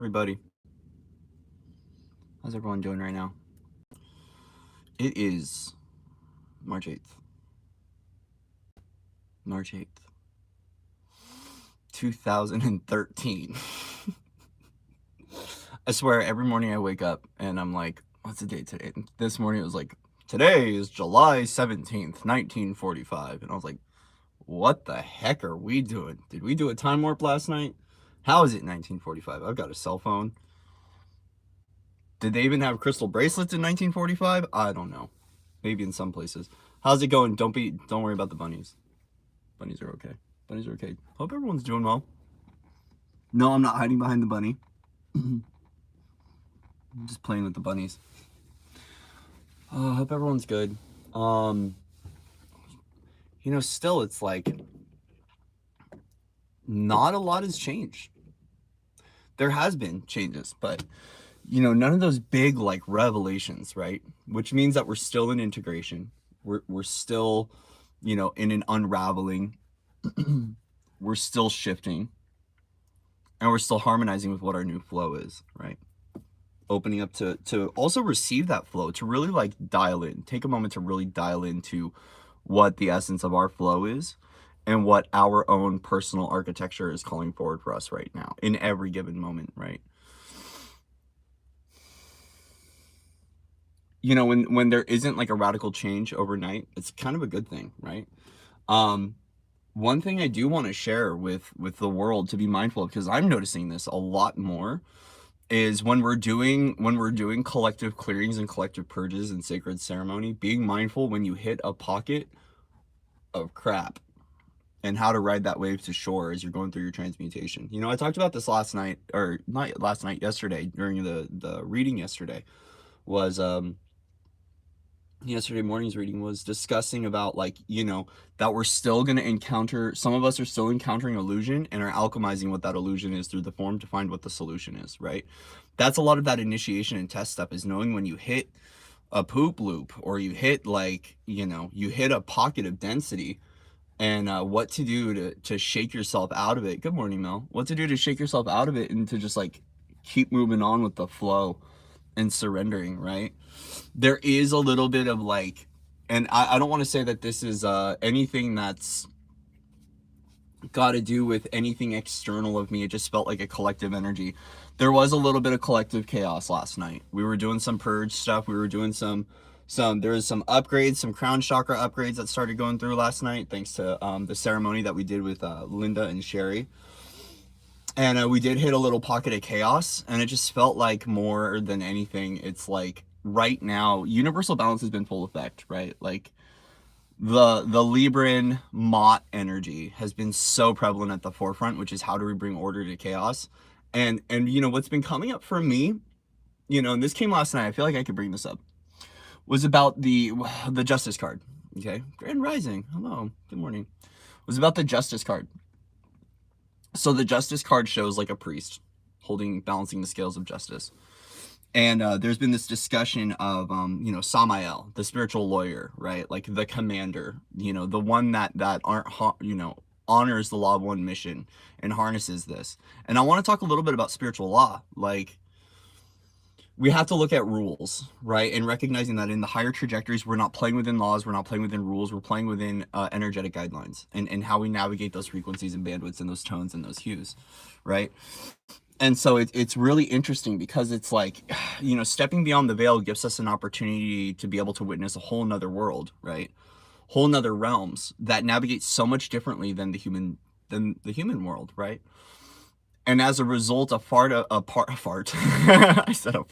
Everybody, how's everyone doing right now? It is March 8th. March 8th, 2013. I swear, every morning I wake up and I'm like, what's the date today? And this morning it was like, today is July 17th, 1945. And I was like, what the heck are we doing? Did we do a time warp last night? How is it 1945? I've got a cell phone. Did they even have crystal bracelets in 1945? I don't know. Maybe in some places. How's it going? Don't worry about the bunnies. Bunnies are okay. Bunnies are okay. Hope everyone's doing well. No, I'm not hiding behind the bunny. I'm just playing with the bunnies. Hope everyone's good. Still it's like not a lot has changed. There has been changes, but none of those big like revelations, right? Which means that we're still in integration. We're still, in an unraveling. We're still shifting. And we're still harmonizing with what our new flow is, right? Opening up to also receive that flow, to really like dial in. Take a moment to really dial into what the essence of our flow is and what our own personal architecture is calling forward for us right now in every given moment, right? When there isn't like a radical change overnight, it's kind of a good thing, right? One thing I do want to share with the world to be mindful of, because I'm noticing this a lot more, is when we're doing collective clearings and collective purges and sacred ceremony, being mindful when you hit a pocket of crap and how to ride that wave to shore as you're going through your transmutation. I talked about this yesterday during the reading yesterday. Was yesterday morning's reading was discussing about that we're still going to encounter, some of us are still encountering illusion and are alchemizing what that illusion is through the form to find what the solution is, right? That's a lot of that initiation and test step, is knowing when you hit a poop loop, or you hit you hit a pocket of density, and what to do to shake yourself out of it. Good morning, Mel. What to do to shake yourself out of it and to just like keep moving on with the flow and surrendering, right? There is a little bit of like, and I don't want to say that this is anything that's got to do with anything external of me. It just felt like a collective energy. There was a little bit of collective chaos last night. We were doing some purge stuff. We were doing there was some upgrades, some crown chakra upgrades that started going through last night, thanks to the ceremony that we did with Linda and Sherry. And we did hit a little pocket of chaos, and it just felt like, more than anything, it's like right now universal balance has been full effect, right? Like the Libran Mott energy has been so prevalent at the forefront, which is how do we bring order to chaos. And what's been coming up for me, and this came last night, I feel like I could bring this up, was about the justice card. Okay, Grand Rising, hello, good morning. Was about the justice card. So the justice card shows like a priest balancing the scales of justice. And there's been this discussion of, Samael, the spiritual lawyer, right? Like the commander, the one that honors the law of one mission and harnesses this. And I want to talk a little bit about spiritual law. Like, we have to look at rules, right? And recognizing that in the higher trajectories, we're not playing within laws, we're not playing within rules, we're playing within energetic guidelines and how we navigate those frequencies and bandwidths and those tones and those hues, right? And so it's really interesting, because it's like, stepping beyond the veil gives us an opportunity to be able to witness a whole nother world, right? Whole nother realms that navigate so much differently than the human world, right? And as a result, a part I said a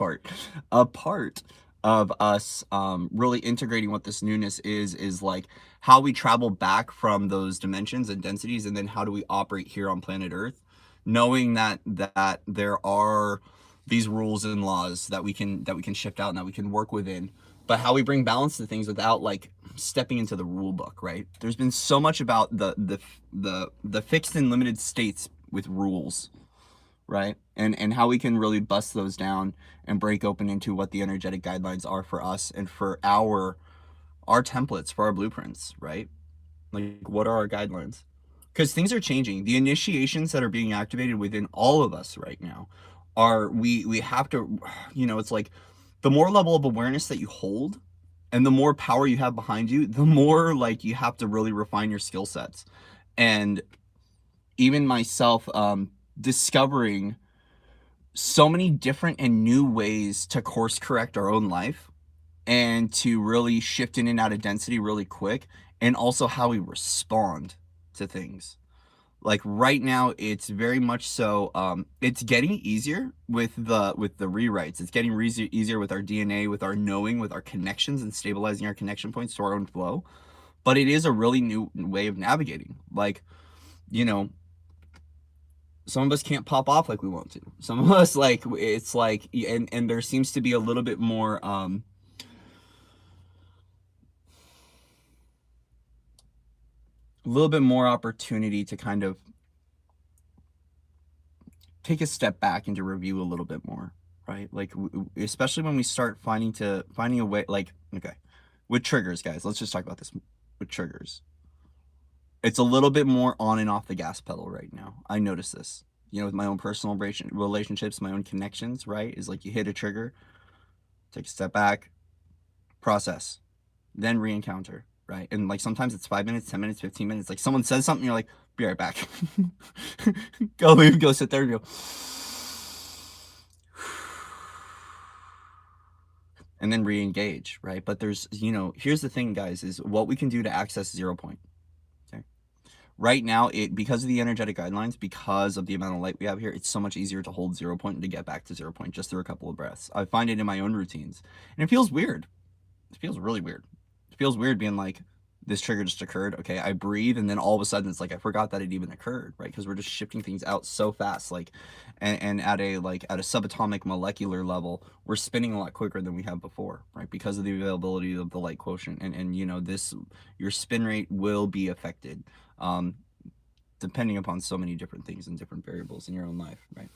part of us really integrating what this newness is like how we travel back from those dimensions and densities, and then how do we operate here on planet Earth, knowing that there are these rules and laws that we can shift out and that we can work within, but how we bring balance to things without like stepping into the rule book, right? There's been so much about the fixed and limited states with rules, right? And how we can really bust those down and break open into what the energetic guidelines are for us and for our templates, for our blueprints, right? Like, what are our guidelines? Because things are changing. The initiations that are being activated within all of us right now are we have to, it's like the more level of awareness that you hold and the more power you have behind you, the more like you have to really refine your skill sets. And even myself, discovering so many different and new ways to course correct our own life and to really shift in and out of density really quick, and also how we respond to things. Like right now, it's very much so, it's getting easier with the rewrites. It's getting easier with our DNA, with our knowing, with our connections, and stabilizing our connection points to our own flow. But it is a really new way of navigating. Like, you know, some of us can't pop off like we want to. Some of us, like, it's like, and there seems to be a little bit more, opportunity to kind of take a step back and to review a little bit more, right? Like, especially when we start finding a way, like, okay, with triggers, guys, let's just talk about this. With triggers, it's a little bit more on and off the gas pedal right now. I notice this, with my own personal relationships, my own connections, right? Is like you hit a trigger, take a step back, process, then re-encounter, right? And like sometimes it's 5 minutes, 10 minutes, 15 minutes. Like someone says something, you're like, be right back. Go leave, go sit there and go. And then re-engage, right? But there's, here's the thing, guys, is what we can do to access 0 point. Okay. Right now, because of the energetic guidelines, because of the amount of light we have here, it's so much easier to hold 0 point and to get back to 0 point just through a couple of breaths. I find it in my own routines. And it feels weird. It feels really weird. It feels weird being like, this trigger just occurred. Okay, I breathe, and then all of a sudden it's like I forgot that it even occurred, right? Because we're just shifting things out so fast, like, and at a subatomic molecular level, we're spinning a lot quicker than we have before, right? Because of the availability of the light quotient, and this, your spin rate will be affected, depending upon so many different things and different variables in your own life, right?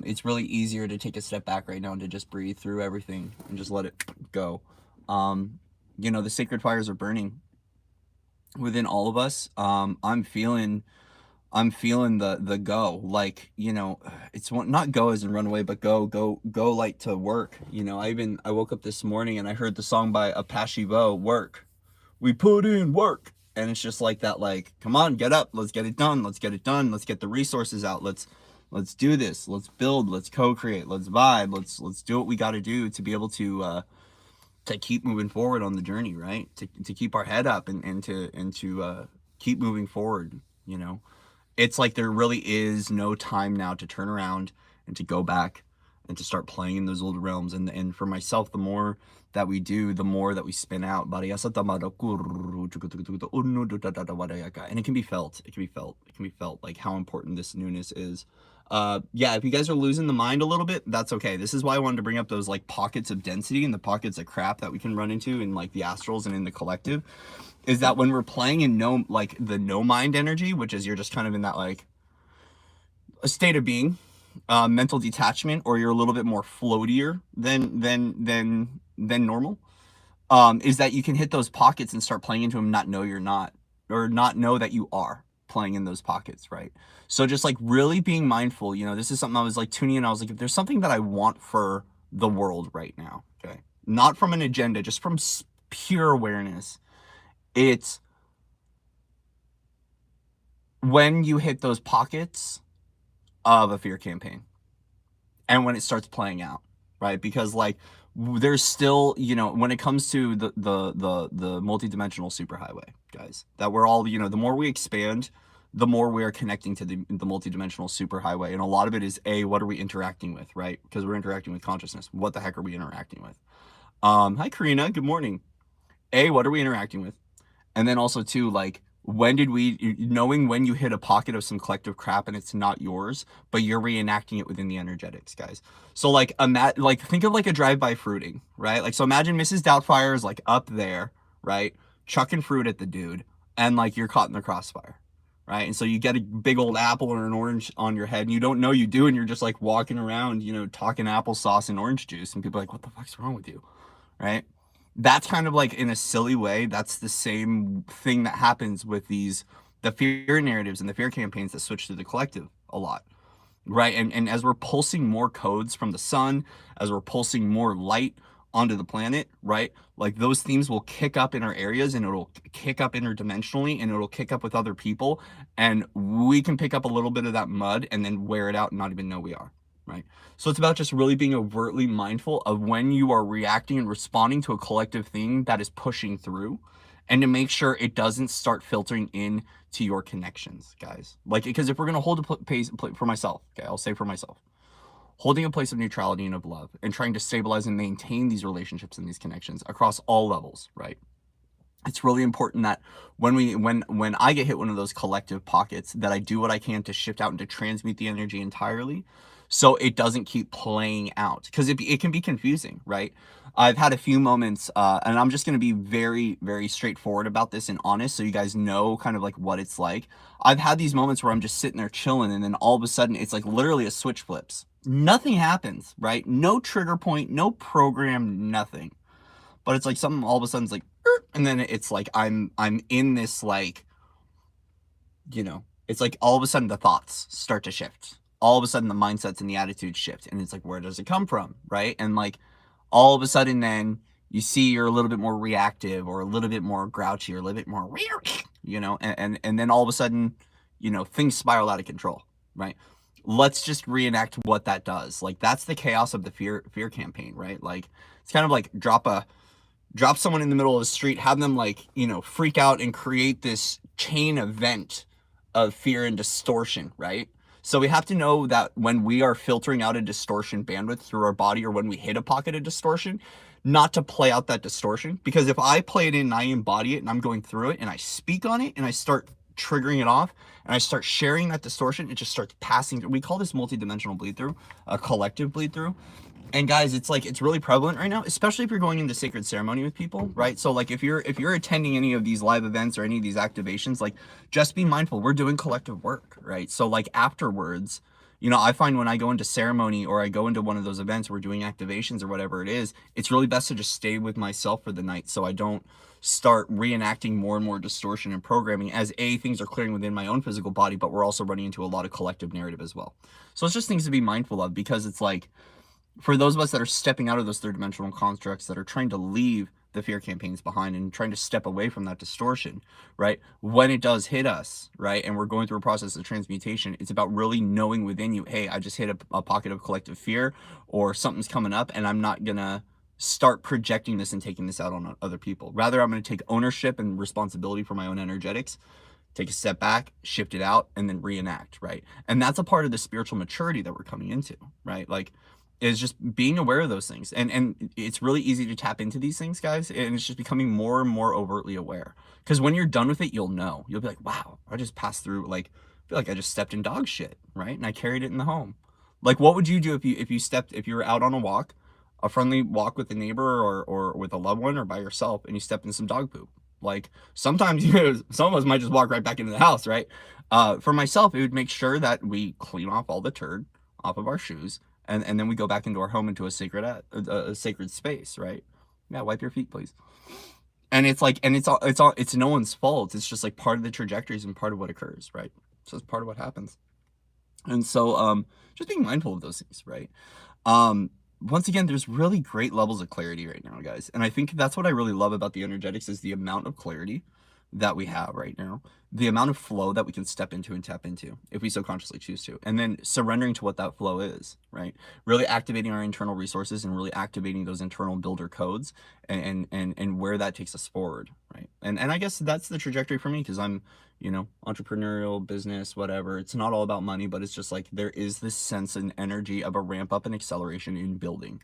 It's really easier to take a step back right now and to just breathe through everything and just let it go. The sacred fires are burning within all of us. I'm feeling the go, like, it's not go as in run away, but go like to work. I woke up this morning and I heard the song by Apache Vo, Work. We put in work. And it's just like that, like, come on, get up, let's get it done, let's get it done, let's get the resources out, let's do this, let's build, let's co-create, let's vibe, let's do what we got to do to be able to keep moving forward on the journey, right? To keep our head up and to keep moving forward. It's like there really is no time now to turn around and to go back and to start playing in those old realms. And for myself, the more that we do, the more that we spin out. And it can be felt. It can be felt. It can be felt, like how important this newness is. Yeah, if you guys are losing the mind a little bit, that's okay. This is why I wanted to bring up those like pockets of density and the pockets of crap that we can run into in like the astrals and in the collective, is that when we're playing in the no mind energy, which is you're just kind of in that like a state of being, mental detachment, or you're a little bit more floatier than normal, is that you can hit those pockets and start playing into them, not know you're not, or not know that you are playing in those pockets, right? So just like really being mindful, this is something I was like tuning in. I was like, if there's something that I want for the world right now, okay, not from an agenda, just from pure awareness, it's when you hit those pockets of a fear campaign and when it starts playing out, right? Because like there's still, when it comes to the multidimensional superhighway, guys, that we're all, the more we expand, the more we are connecting to the multidimensional superhighway. And a lot of it is, what are we interacting with, right? Because we're interacting with consciousness. What the heck are we interacting with? Hi, Karina. Good morning. What are we interacting with? And then also too, like, knowing when you hit a pocket of some collective crap and it's not yours, but you're reenacting it within the energetics, guys. So like, think of like a drive-by fruiting, right? Like, so imagine Mrs. Doubtfire is like up there, right? Chucking fruit at the dude, and like you're caught in the crossfire, right? And so you get a big old apple or an orange on your head, and you don't know you do, and you're just like walking around, talking applesauce and orange juice, and people are like, what the fuck's wrong with you, right? That's kind of like, in a silly way, that's the same thing that happens with the fear narratives and the fear campaigns that switch to the collective a lot. right? And as we're pulsing more codes from the sun, as we're pulsing more light onto the planet, right? Like those themes will kick up in our areas, and it'll kick up interdimensionally, and it'll kick up with other people, and we can pick up a little bit of that mud and then wear it out and not even know we are, right? So it's about just really being overtly mindful of when you are reacting and responding to a collective thing that is pushing through, and to make sure it doesn't start filtering in to your connections, guys. Like, because if we're going to hold a place for myself, okay, I'll say for myself, holding a place of neutrality and of love, and trying to stabilize and maintain these relationships and these connections across all levels, right? It's really important that when I get hit one of those collective pockets, that I do what I can to shift out and to transmute the energy entirely, so it doesn't keep playing out, because it can be confusing, right? I've had a few moments, and I'm just going to be very, very straightforward about this and honest, so you guys know kind of like what it's like. I've had these moments where I'm just sitting there chilling, and then all of a sudden it's like literally a switch flips. Nothing happens, right? No trigger point, no program, nothing. But it's like something all of a sudden's like, and then it's like I'm in this, like, it's like all of a sudden the thoughts start to shift. All of a sudden the mindsets and the attitudes shift, and it's like, where does it come from, right? And like all of a sudden then you see you're a little bit more reactive, or a little bit more grouchy, or a little bit more, and then all of a sudden, things spiral out of control, right? Let's just reenact what that does. Like, that's the chaos of the fear campaign, right? Like, it's kind of like drop someone in the middle of the street, have them, like, freak out and create this chain event of fear and distortion, right? So we have to know that when we are filtering out a distortion bandwidth through our body, or when we hit a pocket of distortion, not to play out that distortion. Because if I play it in and I embody it and I'm going through it and I speak on it and I start triggering it off and I start sharing that distortion, it just starts passing. We call this multidimensional bleed through, a collective bleed through. And guys, it's like, it's really prevalent right now, especially if you're going into sacred ceremony with people, right? So like if you're attending any of these live events or any of these activations, like, just be mindful, we're doing collective work, right? So like afterwards, I find when I go into ceremony or I go into one of those events, we're doing activations or whatever it is, it's really best to just stay with myself for the night, so I don't start reenacting more and more distortion and programming, as things are clearing within my own physical body, but we're also running into a lot of collective narrative as well. So it's just things to be mindful of, because it's like, for those of us that are stepping out of those third dimensional constructs, that are trying to leave the fear campaigns behind and trying to step away from that distortion, right? When it does hit us, right, and we're going through a process of transmutation, it's about really knowing within you, hey, I just hit a pocket of collective fear, or something's coming up, and I'm not gonna start projecting this and taking this out on other people. Rather, I'm going to take ownership and responsibility for my own energetics, take a step back, shift it out, and then reenact, right? And that's a part of the spiritual maturity that we're coming into, right? Like, is just being aware of those things. And it's really easy to tap into these things, guys, and it's just becoming more and more overtly aware. Because when you're done with it, you'll know. You'll be like, wow, I just passed through, like, I feel like I just stepped in dog shit, right? And I carried it in the home. Like, what would you do if you were out on a walk, a friendly walk with a neighbor, or with a loved one, or by yourself, and you stepped in some dog poop? Like, sometimes some of us might just walk right back into the house, right? For myself, it would make sure that we clean off all the turd off of our shoes, and then we go back into our home, into a sacred space, right? Yeah, wipe your feet, please. And it's like, and it's no one's fault. It's just like part of the trajectories and part of what occurs, right? So it's part of what happens. And so just being mindful of those things, right? Once again, there's really great levels of clarity right now, guys. And I think that's what I really love about the energetics, is the amount of clarity that we have right now, the amount of flow that we can step into and tap into if we so consciously choose to, and then surrendering to what that flow is, right? Really activating our internal resources and really activating those internal builder codes, and where that takes us forward, right? And I guess that's the trajectory for me, because I'm, entrepreneurial, business, whatever. It's not all about money, but it's just like, there is this sense and energy of a ramp up and acceleration in building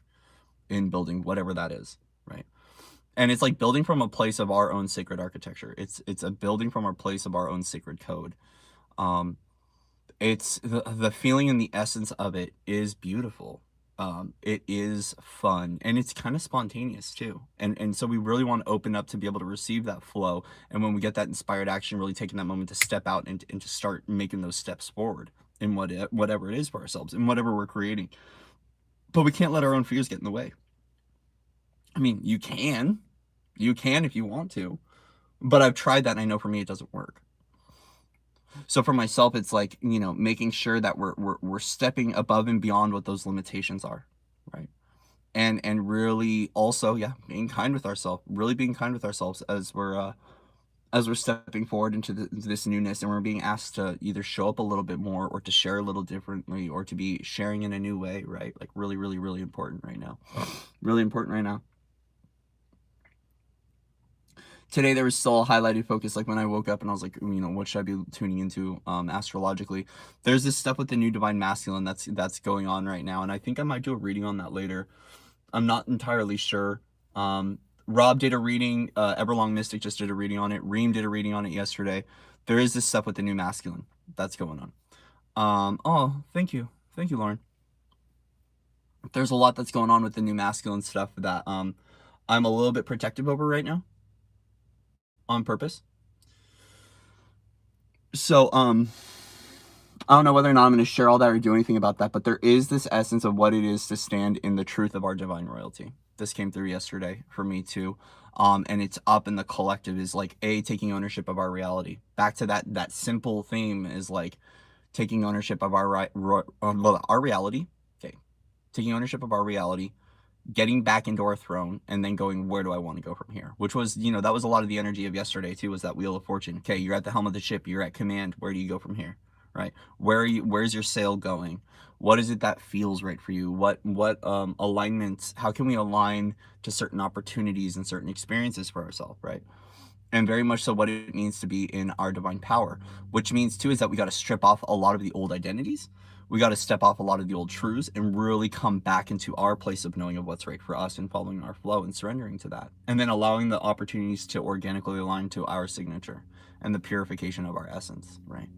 whatever that is, right? And it's like building from a place of our own sacred architecture. It's a building from our place of our own sacred code. It's the feeling and the essence of it is beautiful. It is fun, and it's kind of spontaneous too. And so we really want to open up to be able to receive that flow. And when we get that inspired action, really taking that moment to step out and to start making those steps forward in whatever it is for ourselves, and whatever we're creating. But we can't let our own fears get in the way. I mean, you can if you want to, but I've tried that, and I know for me it doesn't work. So for myself, it's like, making sure that we're stepping above and beyond what those limitations are, right? And really also, yeah, being kind with ourselves, really being kind with ourselves as we're stepping forward into this newness, and we're being asked to either show up a little bit more or to share a little differently or to be sharing in a new way, right? Like really, really, really important right now. Really important right now. Today there was still a highlighted focus, like when I woke up and I was like, what should I be tuning into astrologically? There's this stuff with the new divine masculine that's going on right now, and I think I might do a reading on that later. I'm not entirely sure. Rob did a reading, Everlong Mystic just did a reading on it, Reem did a reading on it yesterday. There is this stuff with the new masculine that's going on. Oh, thank you, Lauren. There's a lot that's going on with the new masculine stuff that I'm a little bit protective over right now, on purpose. So I don't know whether or not I'm going to share all that or do anything about that, but there is this essence of what it is to stand in the truth of our divine royalty. This came through yesterday for me too. And it's up in the collective is like taking ownership of our reality. Back to that simple theme is like taking ownership of our reality. Okay. Taking ownership of our reality, getting back into our throne, and then going, where do I want to go from here? Which was, that was a lot of the energy of yesterday too, was that Wheel of Fortune. Okay, you're at the helm of the ship, you're at command, where do you go from here? Right? Where's your sail going? What is it that feels right for you? What alignments, how can we align to certain opportunities and certain experiences for ourselves, right? And very much so what it means to be in our divine power, which means too is that we got to strip off a lot of the old identities. We got to step off a lot of the old truths and really come back into our place of knowing of what's right for us and following our flow and surrendering to that. And then allowing the opportunities to organically align to our signature and the purification of our essence, right?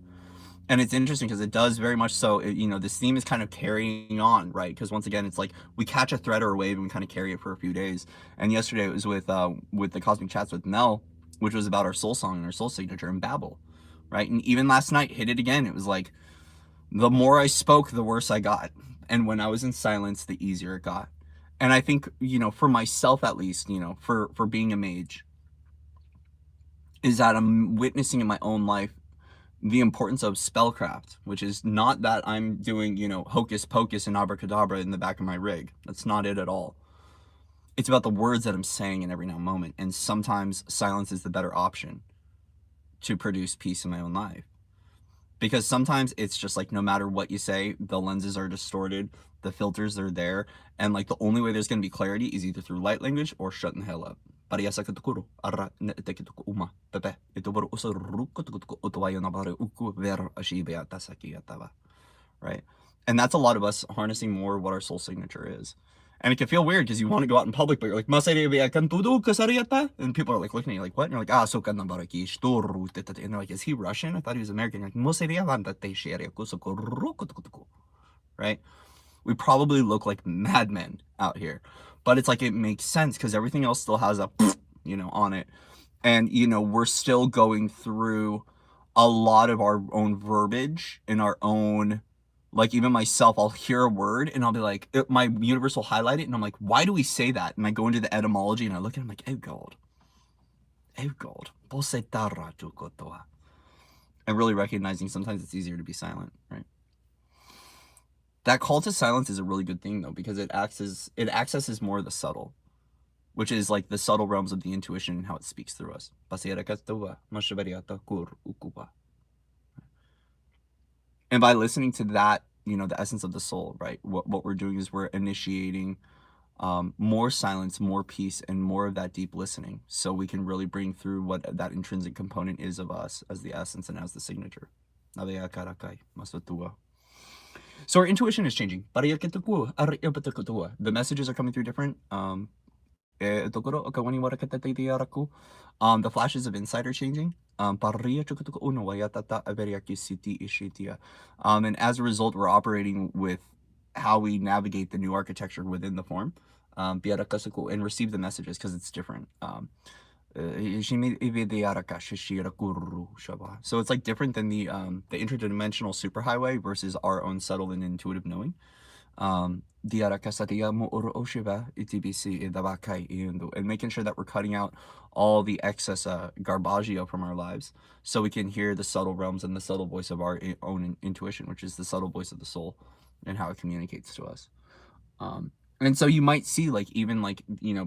And it's interesting because it does very much so, this theme is kind of carrying on, right? Because once again, it's like we catch a thread or a wave and we kind of carry it for a few days. And yesterday it was with the Cosmic Chats with Mel, which was about our soul song and our soul signature and Babel, right? And even last night, hit it again. It was like, the more I spoke, the worse I got. And when I was in silence, the easier it got. And I think, for myself at least, for being a mage, is that I'm witnessing in my own life the importance of spellcraft, which is not that I'm doing, hocus pocus and abracadabra in the back of my rig. That's not it at all. It's about the words that I'm saying in every now and moment. And sometimes silence is the better option to produce peace in my own life. Because sometimes it's just like, no matter what you say, the lenses are distorted, the filters are there, and like the only way there's going to be clarity is either through light language or shutting the hell up. Right? And that's a lot of us harnessing more what our soul signature is. And it can feel weird because you want to go out in public, but you're like, and people are like looking at you like, what? And you're like, and they're like, is he Russian? I thought he was American. You're like, right? We probably look like madmen out here, but it's like, it makes sense because everything else still has a, on it. And, we're still going through a lot of our own verbiage in our own, like even myself, I'll hear a word and I'll be like, my universe will highlight it and I'm like, why do we say that? And I go into the etymology and I look at it, I'm like, gold. And really recognizing sometimes it's easier to be silent, right? That call to silence is a really good thing though, because it accesses more of the subtle, which is like the subtle realms of the intuition and how it speaks through us. And by listening to that, the essence of the soul, right? What we're doing is we're initiating more silence, more peace, and more of that deep listening, so we can really bring through what that intrinsic component is of us as the essence and as the signature. So our intuition is changing. The messages are coming through different. The flashes of insight are changing. And as a result, we're operating with how we navigate the new architecture within the form, and receive the messages because it's different. So it's like different than the interdimensional superhighway versus our own subtle and intuitive knowing. And making sure that we're cutting out all the excess garbaggio from our lives so we can hear the subtle realms and the subtle voice of our own intuition, which is the subtle voice of the soul and how it communicates to us. um and so you might see, like, even like,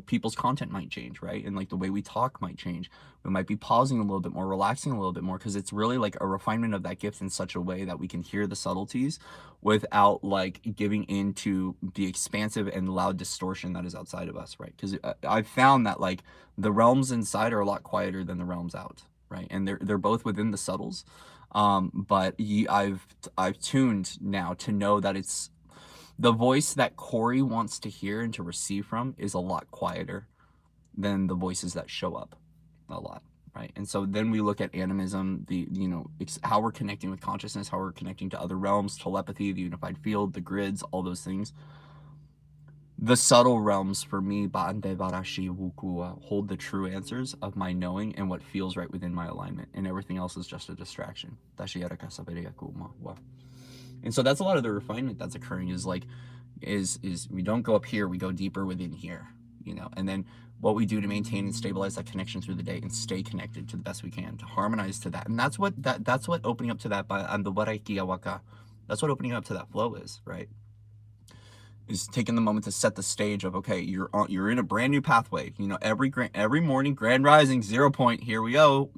people's content might change, right? And like the way we talk might change. We might be pausing a little bit more, relaxing a little bit more, because it's really like a refinement of that gift in such a way that we can hear the subtleties without like giving into the expansive and loud distortion that is outside of us, right? Because I've found that like the realms inside are a lot quieter than the realms out, right? And they're both within the subtles. But I've tuned now to know that it's the voice that Corey wants to hear and to receive from is a lot quieter than the voices that show up a lot, right? And so then we look at animism, how we're connecting with consciousness, how we're connecting to other realms, telepathy, the unified field, the grids, all those things. The subtle realms for me, Ba'ande Barashi Wukua, hold the true answers of my knowing and what feels right within my alignment, and everything else is just a distraction. And so that's a lot of the refinement that's occurring, is like, is we don't go up here, we go deeper within here, and then what we do to maintain and stabilize that connection through the day and stay connected to the best we can, to harmonize to that. And that's what opening up to that that's what opening up to that flow is, right? Is taking the moment to set the stage of, okay, you're in a brand new pathway. Every morning, grand rising, 0 point, here we go.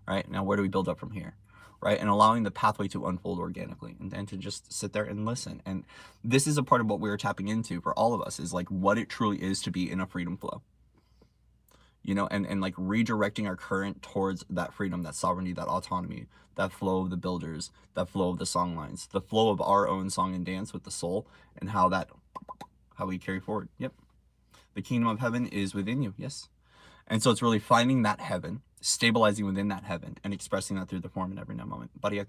Right? Now where do we build up from here? Right? And allowing the pathway to unfold organically, and to just sit there and listen. And this is a part of what we're tapping into for all of us, is like what it truly is to be in a freedom flow. And like redirecting our current towards that freedom, that sovereignty, that autonomy, that flow of the builders, that flow of the song lines, the flow of our own song and dance with the soul, and how we carry forward. Yep. The kingdom of heaven is within you. Yes. And so it's really finding that heaven, stabilizing within that heaven, and expressing that through the form in every now moment. Right?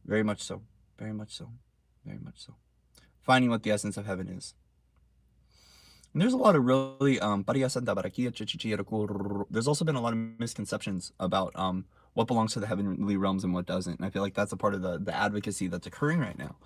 Very much so. Very much so. Very much so. Finding what the essence of heaven is. And there's a lot of really there's also been a lot of misconceptions about what belongs to the heavenly realms and what doesn't. And I feel like that's a part of the advocacy that's occurring right now,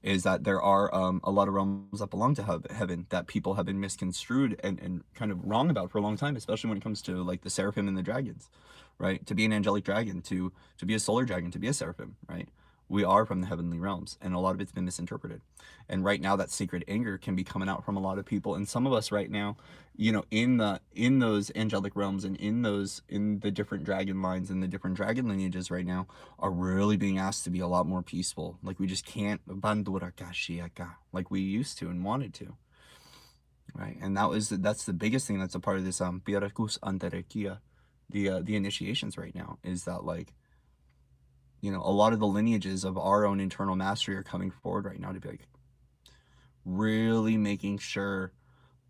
is that there are a lot of realms that belong to heaven that people have been misconstrued and kind of wrong about for a long time, especially when it comes to like the seraphim and the dragons, right? To be an angelic dragon, to be a solar dragon, to be a seraphim, right? We are from the heavenly realms, and a lot of it's been misinterpreted. And right now, that sacred anger can be coming out from a lot of people, and some of us right now, in those angelic realms, and in the different dragon lines and the different dragon lineages right now, are really being asked to be a lot more peaceful. Like, we just can't like we used to and wanted to, right? And that's the biggest thing that's a part of this Pirakus Antarekia, the initiations right now, is that, like, a lot of the lineages of our own internal mastery are coming forward right now to be like really making sure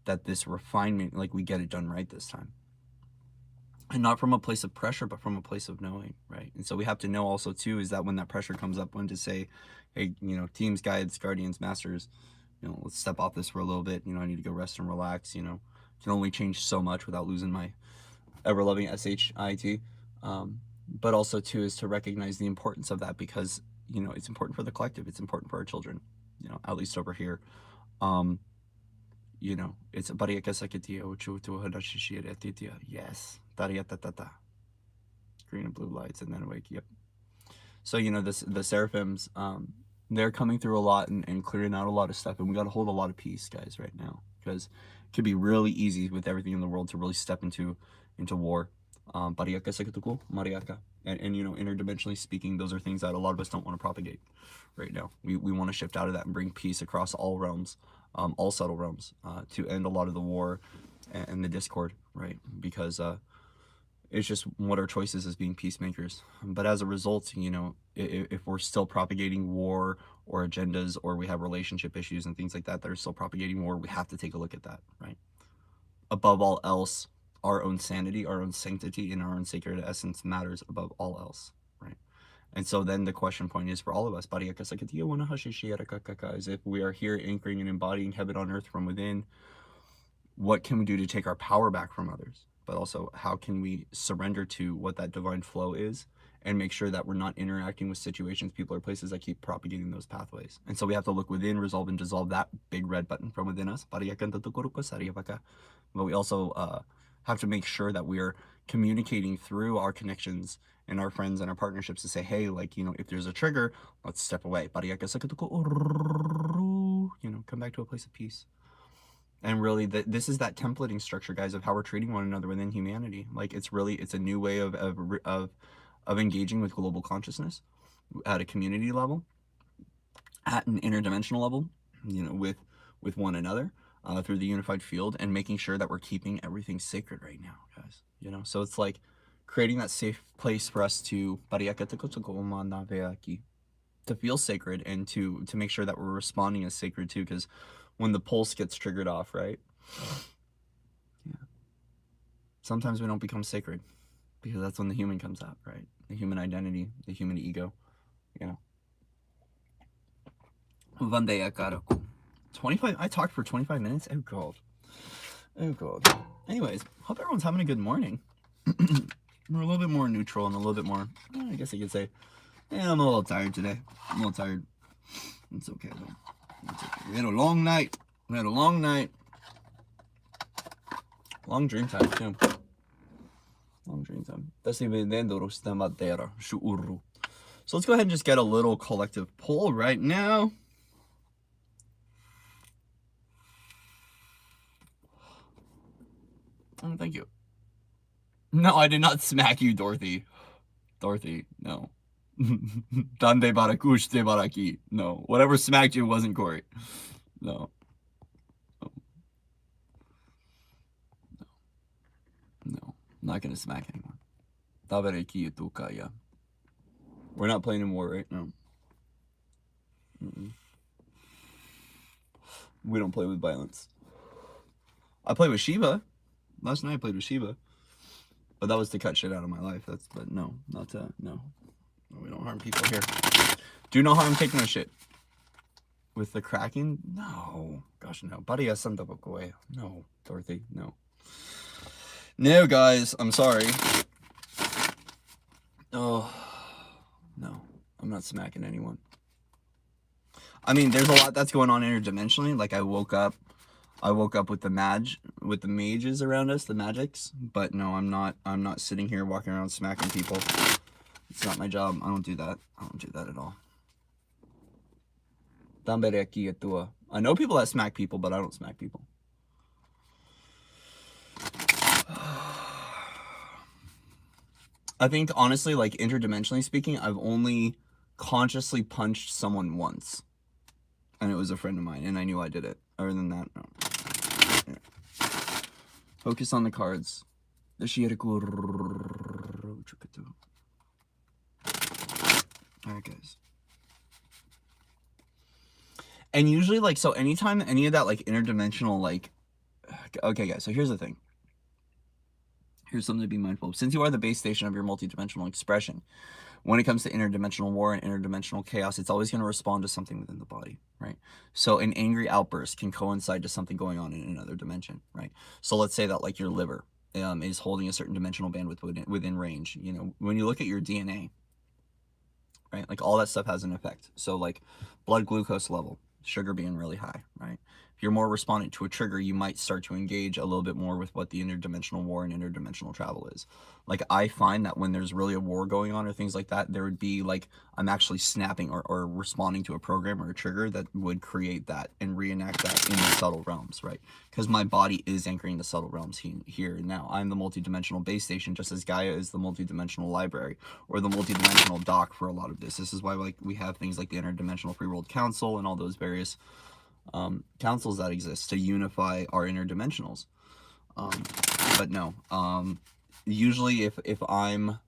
that this refinement, like, we get it done right this time. And not from a place of pressure, but from a place of knowing, right? And so we have to know also too, is that when that pressure comes up, when to say, hey, teams, guides, guardians, masters, let's step off this for a little bit. I need to go rest and relax. Can only change so much without losing my ever-loving SHIT. But also too is to recognize the importance of that, because it's important for the collective, it's important for our children, at least over here. It's yes, green and blue lights, and then awake. Yep. So the seraphims, they're coming through a lot and clearing out a lot of stuff, and we got to hold a lot of peace, guys, right now, because it could be really easy with everything in the world to really step into war. And interdimensionally speaking, those are things that a lot of us don't want to propagate right now. We want to shift out of that and bring peace across all realms, all subtle realms, to end a lot of the war and the discord, right? Because it's just what our choice is as being peacemakers. But as a result, if we're still propagating war or agendas, or we have relationship issues and things like that are still propagating war, we have to take a look at that, right? Above all else, our own sanity, our own sanctity, and our own sacred essence matters above all else, right? And so then the question point is for all of us, is if we are here anchoring and embodying heaven on earth from within, what can we do to take our power back from others? But also, how can we surrender to what that divine flow is and make sure that we're not interacting with situations, people, or places that keep propagating those pathways. And so we have to look within, resolve, and dissolve that big red button from within us. But we also have to make sure that we're communicating through our connections and our friends and our partnerships to say, hey, like, you know, if there's a trigger, let's step away. You know, come back to a place of peace. And really, this is that templating structure, guys, of how we're treating one another within humanity. Like, it's a new way of engaging with global consciousness at a community level, at an interdimensional level, you know, with one another, through the unified field, and making sure that we're keeping everything sacred right now, guys. You know, so it's like creating that safe place for us to feel sacred, and to make sure that we're responding as sacred too, because when the pulse gets triggered off, right? Yeah. Sometimes we don't become sacred, because that's when the human comes out, right? The human identity, the human ego, you know. 25, I talked for 25 minutes? Oh god. Oh god. Anyways, hope everyone's having a good morning. We're a little bit more neutral and a little bit more, I guess I could say, yeah, I'm a little tired today. I'm a little tired. It's okay though. It's okay. We had a long night. Long dream time too. Long dream time. So let's go ahead and just get a little collective pull right now. Oh, thank you. No, I did not smack you, Dorothy. Dorothy, no. Dande barakushte baraki. No. Whatever smacked you wasn't Corey. No. No. I'm not gonna smack anyone. We're not playing in war, right? No. We don't play with violence. I played with Shiva. Last night I played with Shiva. But that was to cut shit out of my life. But no, not to, no. We don't harm people here. Do no harm taking a shit. With the Kraken? No. Gosh, no. No, Dorothy, no. No, guys, I'm sorry. Oh, no. I'm not smacking anyone. I mean, there's a lot that's going on interdimensionally. Like, I woke up with the mages around us, the magics. But no, I'm not sitting here walking around smacking people. It's not my job. I don't do that. I don't do that at all. I know people that smack people, but I don't smack people. I think, honestly, like, interdimensionally speaking, I've only consciously punched someone once. And it was a friend of mine, and I knew I did it. Other than that, no. Yeah. Focus on the cards. Alright, guys. And usually, like, so anytime any of that, like, interdimensional, like... Okay, guys, so here's the thing. Here's something to be mindful of. Since you are the base station of your multidimensional expression, when it comes to interdimensional war and interdimensional chaos, it's always going to respond to something within the body, right? So an angry outburst can coincide to something going on in another dimension, right? So let's say that, like, your liver is holding a certain dimensional bandwidth within range. You know, when you look at your DNA, right, like, all that stuff has an effect. So, like, blood glucose level, sugar being really high, right? If you're more respondent to a trigger, you might start to engage a little bit more with what the interdimensional war and interdimensional travel is. Like, I find that when there's really a war going on or things like that, there would be, like, I'm actually snapping or responding to a program or a trigger that would create that and reenact that in the subtle realms, right? Because my body is anchoring the subtle realms here and now. I'm the multidimensional base station, just as Gaia is the multidimensional library or the multidimensional dock for a lot of this. This is why, like, we have things like the Interdimensional Free World Council and all those various councils that exist to unify our interdimensionals. But no, usually if I'm,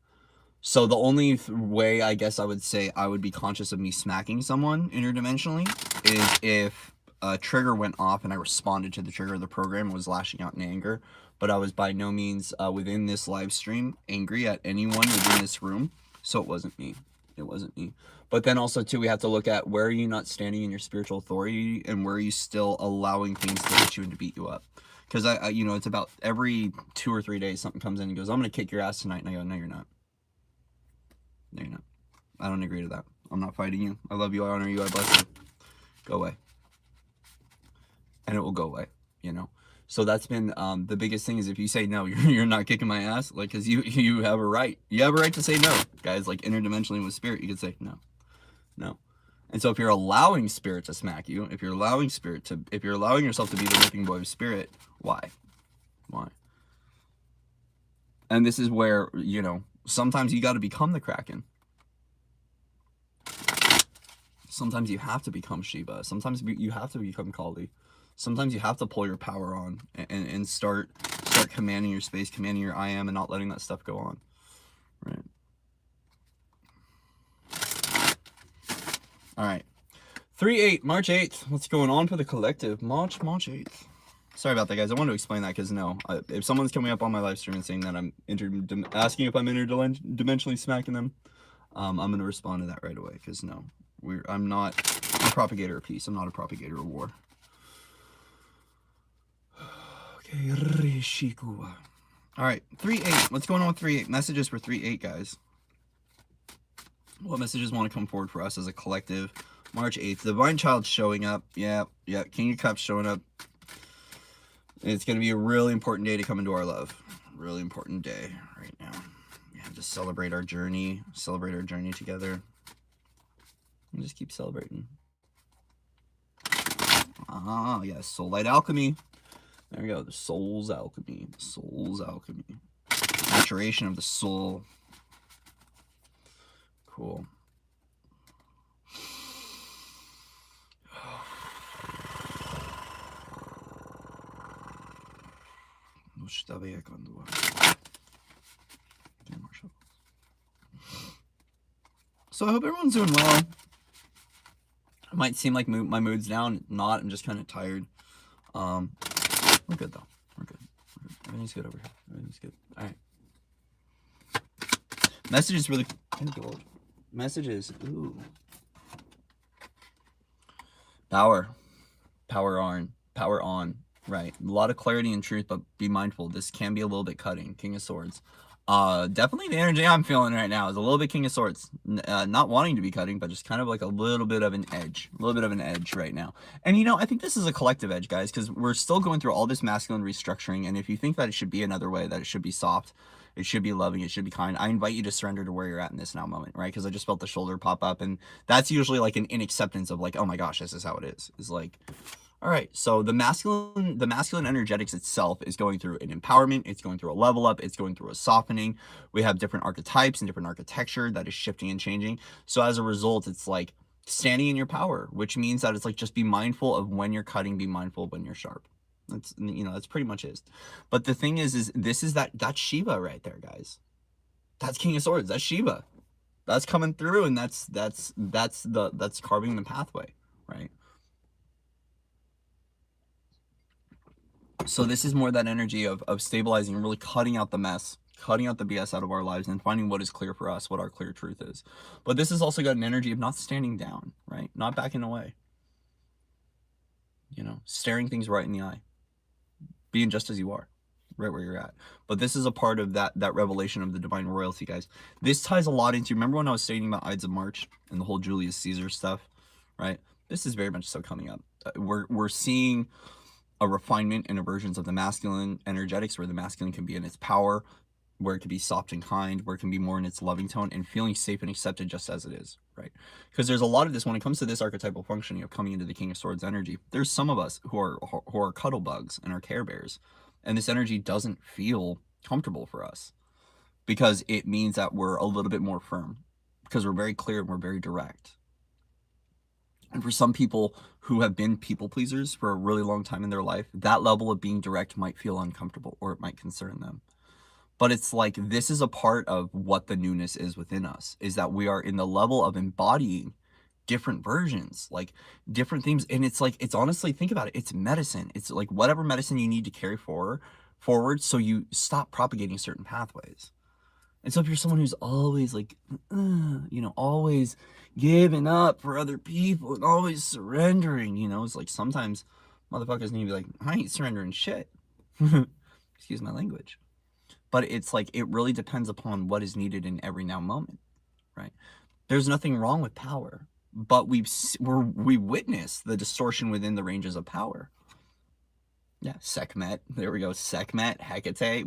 so the only way I guess I would say I would be conscious of me smacking someone interdimensionally is if a trigger went off and I responded to the trigger of the program and was lashing out in anger, but I was by no means within this live stream angry at anyone within this room, so it wasn't me. It wasn't me. But then also, too, we have to look at where are you not standing in your spiritual authority and where are you still allowing things to hit you and to beat you up. Because, you know, it's about every 2 or 3 days something comes in and goes, I'm going to kick your ass tonight. And I go, no, you're not. No, you're not. I don't agree to that. I'm not fighting you. I love you. I honor you. I bless you. Go away. And it will go away, you know? So that's been the biggest thing is if you say no, you're not kicking my ass, like, because you have a right. You have a right to say no, guys. Like, interdimensionally with spirit, you could say no, no. And so if you're allowing spirit to smack you, if you're allowing yourself to be the whipping boy of spirit, why? And this is where, you know, sometimes you got to become the Kraken. Sometimes you have to become Shiva. Sometimes you have to become Kali. Sometimes you have to pull your power on and start commanding your space, commanding your I am, and not letting that stuff go on. Right. All right. 3/8, March 8th. What's going on for the collective? March 8th. Sorry about that, guys. I wanted to explain that because no, if someone's coming up on my live stream and saying that I'm asking if I'm interdimensionally smacking them, I'm going to respond to that right away because no, I'm not a propagator of peace. I'm not a propagator of war. Okay, Rishikuwa. All right, 3/8. What's going on with 3/8? Messages for 3/8, guys. What messages want to come forward for us as a collective? March 8th. The Divine Child's showing up. Yeah. King of Cups showing up. It's going to be a really important day to come into our love. Really important day right now. We have to celebrate our journey together. And just keep celebrating. Ah, yes. Soul Light Alchemy. There we go. The soul's alchemy. Maturation of the soul. Cool. So I hope everyone's doing well. It might seem like my mood's down. Not. I'm just kind of tired. We're good though. We're good. Everything's good over here. Everything's good. All right. Messages for the messages. Ooh. Power on. Right. A lot of clarity and truth, but be mindful. This can be a little bit cutting. King of Swords. Definitely the energy I'm feeling right now is a little bit King of Swords. Not wanting to be cutting, but just kind of like a little bit of an edge. Right now. And you know, I think this is a collective edge, guys, because we're still going through all this masculine restructuring. And if you think that it should be another way, that it should be soft, it should be loving, it should be kind, I invite you to surrender to where you're at in this now moment, right? Because I just felt the shoulder pop up, and that's usually like an inacceptance of like, oh my gosh, this is how it is. It's like, all right, so the masculine energetics itself is going through an empowerment, it's going through a level up, it's going through a softening. We have different archetypes and different architecture that is shifting and changing. So as a result, it's like standing in your power, which means that it's like just be mindful of when you're cutting, be mindful of when you're sharp. That's, you know, that's pretty much it. But the thing is this is that's Shiva right there, guys. That's King of Swords. That's Shiva. That's coming through, and that's carving the pathway, right? So this is more that energy of stabilizing and really cutting out the mess, cutting out the BS out of our lives, and finding what is clear for us, what our clear truth is. But this has also got an energy of not standing down, right? Not backing away. You know, staring things right in the eye, being just as you are, right where you're at. But this is a part of that revelation of the divine royalty, guys. This ties a lot into, remember when I was stating about Ides of March and the whole Julius Caesar stuff, right? This is very much so coming up. We're seeing a refinement in versions of the masculine energetics where the masculine can be in its power, where it can be soft and kind, where it can be more in its loving tone and feeling safe and accepted just as it is, right? Because there's a lot of this when it comes to this archetypal functioning of coming into the King of Swords energy. There's some of us who are cuddle bugs and are care bears, and this energy doesn't feel comfortable for us because it means that we're a little bit more firm, because we're very clear and we're very direct. And for some people who have been people pleasers for a really long time in their life, that level of being direct might feel uncomfortable, or it might concern them. But it's like, this is a part of what the newness is within us, is that we are in the level of embodying different versions, like different themes. And it's like, it's honestly, think about it, it's medicine. It's like whatever medicine you need to carry forward so you stop propagating certain pathways. And so if you're someone who's always like, you know, always giving up for other people and always surrendering, you know, it's like sometimes motherfuckers need to be like, I ain't surrendering shit. Excuse my language. But it's like, it really depends upon what is needed in every now moment, right? There's nothing wrong with power, but we witness the distortion within the ranges of power. Yeah, Sekhmet. There we go. Sekhmet, Hecate.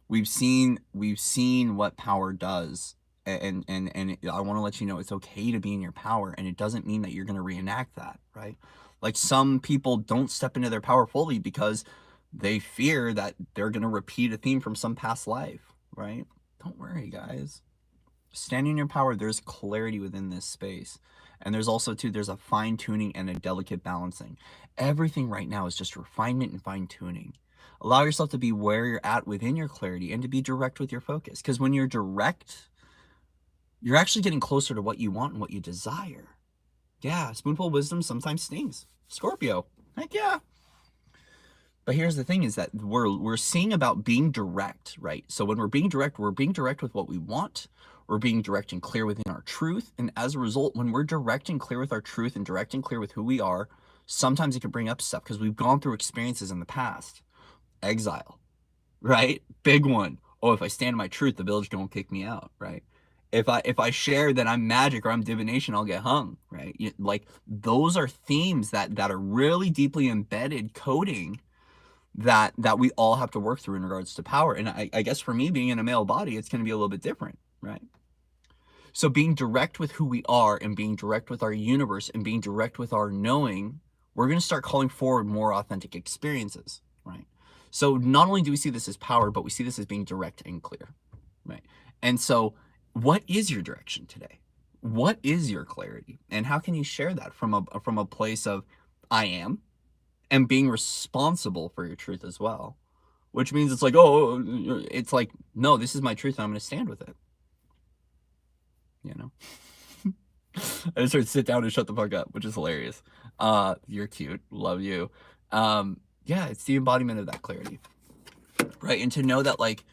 We've seen what power does, and I want to let you know it's okay to be in your power, and it doesn't mean that you're going to reenact that, right? Like some people don't step into their power fully because they fear that they're going to repeat a theme from some past life, right? Don't worry, guys. Standing in your power, there's clarity within this space. And there's also, too, there's a fine tuning and a delicate balancing. Everything right now is just refinement and fine tuning. Allow yourself to be where you're at within your clarity and to be direct with your focus. Because when you're direct, you're actually getting closer to what you want and what you desire. Yeah, spoonful of wisdom sometimes stings. Scorpio, heck yeah. But here's the thing is that we're seeing about being direct, right? So when we're being direct with what we want. We're being direct and clear within our truth. And as a result, when we're direct and clear with our truth and direct and clear with who we are, sometimes it can bring up stuff because we've gone through experiences in the past. Exile, right? Big one. Oh, if I stand in my truth, the village don't kick me out, right? If I share that I'm magic or I'm divination, I'll get hung, right? Like those are themes that are really deeply embedded coding that we all have to work through in regards to power. And I guess for me, being in a male body, it's going to be a little bit different, right? So being direct with who we are and being direct with our universe and being direct with our knowing, we're going to start calling forward more authentic experiences, right? So not only do we see this as power, but we see this as being direct and clear, right? And so what is your direction today? What is your clarity? And how can you share that from a place of I am and being responsible for your truth as well? Which means it's like, oh, it's like, no, this is my truth and I'm going to stand with it. You know? I just heard sit down and shut the fuck up, which is hilarious. You're cute. Love you. Yeah, it's the embodiment of that clarity. Right. And to know that, like,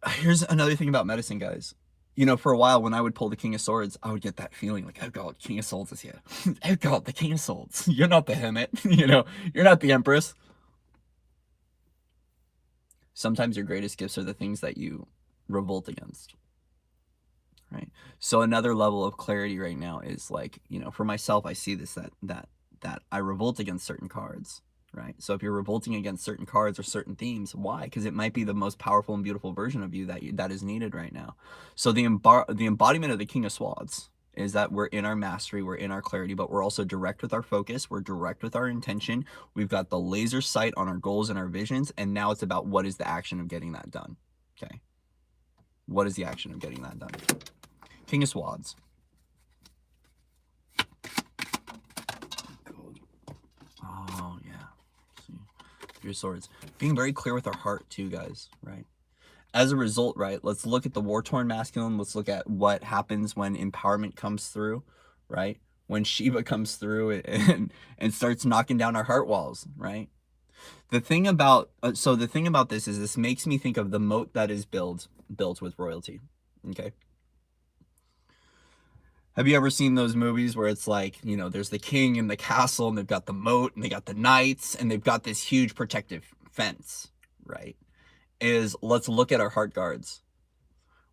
here's another thing about medicine, guys. You know, for a while when I would pull the King of Swords, I would get that feeling like, oh God, King of Swords is here. Oh God, the King of Swords. You're not the hermit. You know, you're not the Empress. Sometimes your greatest gifts are the things that you revolt against. Right. So another level of clarity right now is like, you know, for myself, I see this that I revolt against certain cards, right? So if you're revolting against certain cards or certain themes, why? Because it might be the most powerful and beautiful version of you that is needed right now. So the embodiment of the King of Swords is that we're in our mastery, we're in our clarity, but we're also direct with our focus, we're direct with our intention. We've got the laser sight on our goals and our visions, and now it's about what is the action of getting that done. Okay. What is the action of getting that done? King of Swords. Oh, yeah. See, your swords. Being very clear with our heart, too, guys, right? As a result, right, let's look at the war-torn masculine. Let's look at what happens when empowerment comes through, right? When Shiva comes through and starts knocking down our heart walls, right? The thing about this is this makes me think of the moat that is built with royalty, okay? Have you ever seen those movies where it's like, you know, there's the king in the castle and they've got the moat and they got the knights and they've got this huge protective fence, right? Let's look at our heart guards,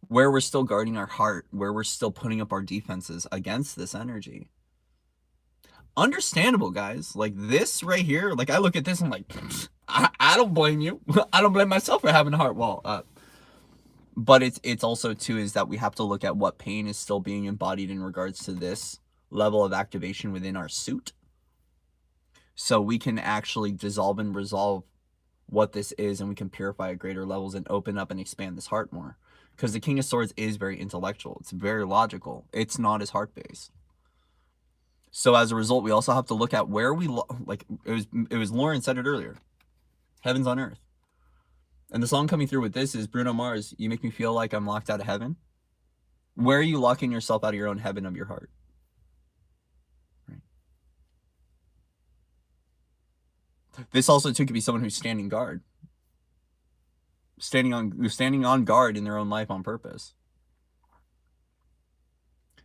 where we're still guarding our heart, where we're still putting up our defenses against this energy. Understandable, guys. Like this right here, like I look at this and I'm like, I don't blame you. I don't blame myself for having a heart wall up. But it's also too is that we have to look at what pain is still being embodied in regards to this level of activation within our suit, so we can actually dissolve and resolve what this is, and we can purify at greater levels and open up and expand this heart more. Because the King of Swords is very intellectual, it's very logical, it's not as heart based. So as a result, we also have to look at where we like it was Lauren said it earlier, heaven's on earth. And the song coming through with this is Bruno Mars, You Make Me Feel Like I'm Locked Out of Heaven. Where are you locking yourself out of your own heaven of your heart? Right. This also too could be someone who's standing guard. Standing on guard in their own life on purpose.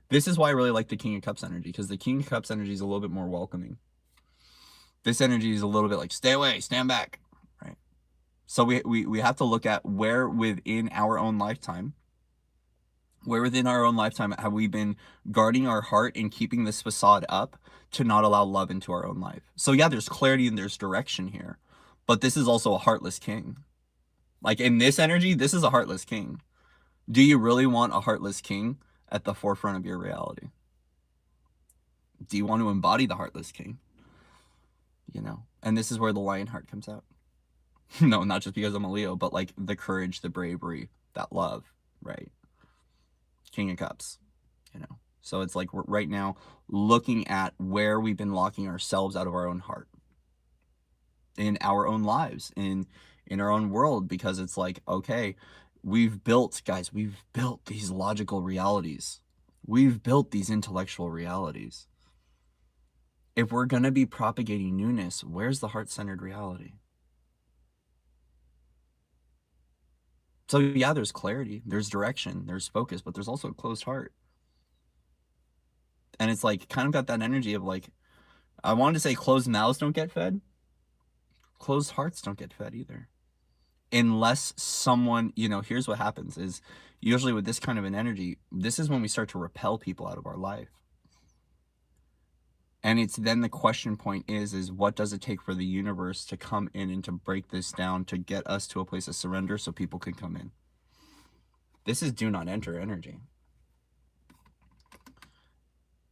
This is why I really like the King of Cups energy, because the King of Cups energy is a little bit more welcoming. This energy is a little bit like, stay away, stand back. So we have to look at where within our own lifetime Where within our own lifetime have we been guarding our heart and keeping this facade up to not allow love into our own life? So yeah, there's clarity and there's direction here, but this is also a heartless king. Like in this energy, this is a heartless king. Do you really want a heartless king at the forefront of your reality? Do you want to embody the heartless king? You know, and this is where the lion heart comes out. No, not just because I'm a Leo, but like the courage, the bravery, that love, right? King of Cups, you know. So it's like we're right now looking at where we've been locking ourselves out of our own heart, in our own lives, in our own world, because it's like, okay, we've built, guys, we've built these logical realities. We've built these intellectual realities. If we're going to be propagating newness, where's the heart-centered reality? So yeah, there's clarity, there's direction, there's focus, but there's also a closed heart. And it's like kind of got that energy of like, I wanted to say closed mouths don't get fed. Closed hearts don't get fed either. Unless someone, you know, here's what happens is usually with this kind of an energy, this is when we start to repel people out of our life. And it's then the question point is what does it take for the universe to come in and to break this down to get us to a place of surrender so people can come in? This is do not enter energy.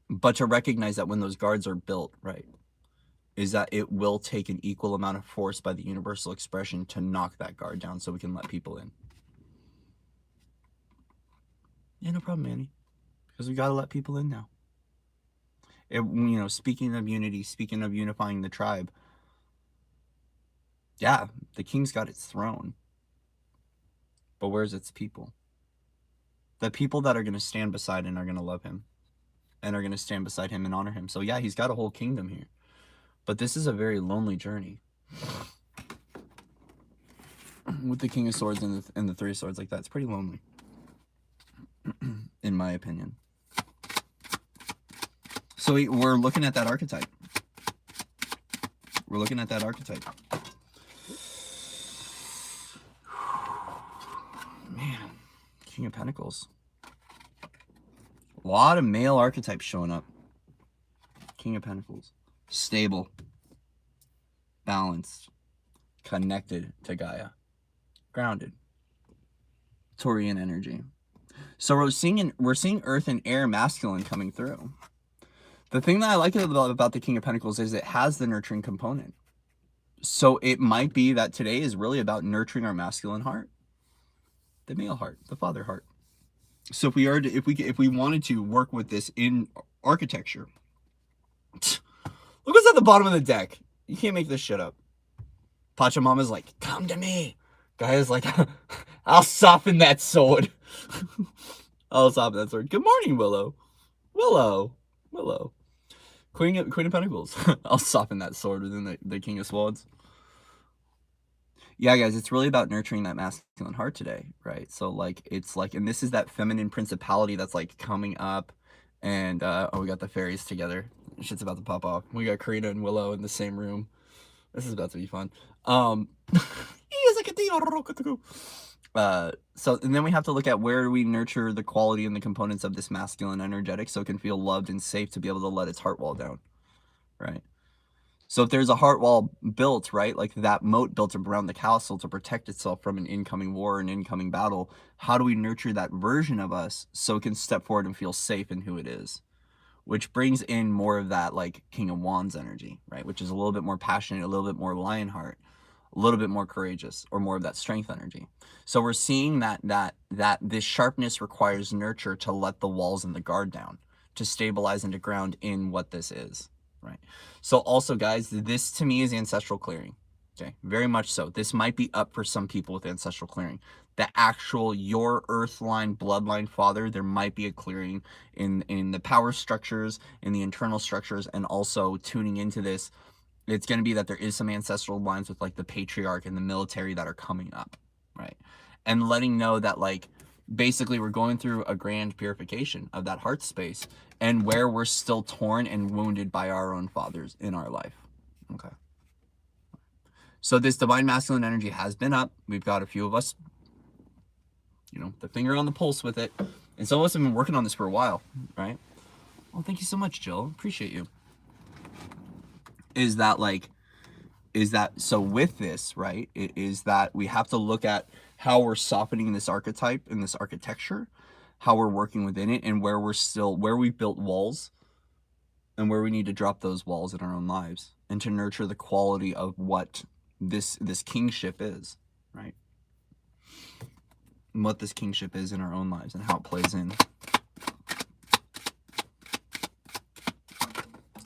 But to recognize that when those guards are built, right, is that it will take an equal amount of force by the universal expression to knock that guard down so we can let people in. Yeah, no problem, Manny. Because we got to let people in now. You know, speaking of unity, speaking of unifying the tribe, yeah, the king's got its throne. But where's its people? The people that are going to stand beside and are going to love him and are going to stand beside him and honor him. So yeah, he's got a whole kingdom here. But this is a very lonely journey. With the King of Swords and the Three of Swords like that, it's pretty lonely. In my opinion. So we're looking at that archetype. We're looking at that archetype. Man, King of Pentacles. A lot of male archetypes showing up. King of Pentacles. Stable. Balanced. Connected to Gaia. Grounded. Taurian energy. So we're seeing Earth and Air masculine coming through. The thing that I like about the King of Pentacles is it has the nurturing component. So it might be that today is really about nurturing our masculine heart, the male heart, the father heart. So if we wanted to work with this in architecture, look what's at the bottom of the deck. You can't make this shit up. Pachamama's like, come to me. Gaia's like, I'll soften that sword. I'll soften that sword. Good morning, Willow. Willow. Queen of Pentacles. I'll soften that sword within the King of Swords. Yeah, guys, it's really about nurturing that masculine heart today, right? So, like, it's like, and this is that feminine principality that's, like, coming up. And, oh, we got the fairies together. Shit's about to pop off. We got Karina and Willow in the same room. This is about to be fun. So, and then we have to look at where we nurture the quality and the components of this masculine energetic so it can feel loved and safe to be able to let its heart wall down, right? So if there's a heart wall built, right, like that moat built around the castle to protect itself from an incoming war, an incoming battle, how do we nurture that version of us so it can step forward and feel safe in who it is? Which brings in more of that like King of Wands energy, right? Which is a little bit more passionate, a little bit more lion heart, a little bit more courageous, or more of that strength energy. So we're seeing that this sharpness requires nurture to let the walls and the guard down, to stabilize and to ground in what this is, right? So also, guys, this to me is ancestral clearing. Okay, very much so. This might be up for some people with ancestral clearing. The actual your earth line, bloodline father, there might be a clearing in the power structures, in the internal structures, and also tuning into this. It's going to be that there is some ancestral lines with like the patriarch and the military that are coming up, right? And letting know that like basically we're going through a grand purification of that heart space and where we're still torn and wounded by our own fathers in our life. Okay. So this divine masculine energy has been up. We've got a few of us, you know, the finger on the pulse with it. And some of us have been working on this for a while, right? Well, thank you so much, Jill. Appreciate you. So with this, right, it is that we have to look at how we're softening this archetype and this architecture, how we're working within it, and where we built walls and where we need to drop those walls in our own lives, and to nurture the quality of what this kingship is, right? And what this kingship is in our own lives and how it plays in.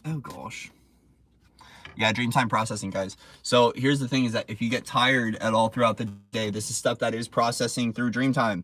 Oh gosh. Yeah, dream time processing, guys. So here's the thing, is that if you get tired at all throughout the day, this is stuff that is processing through dream time.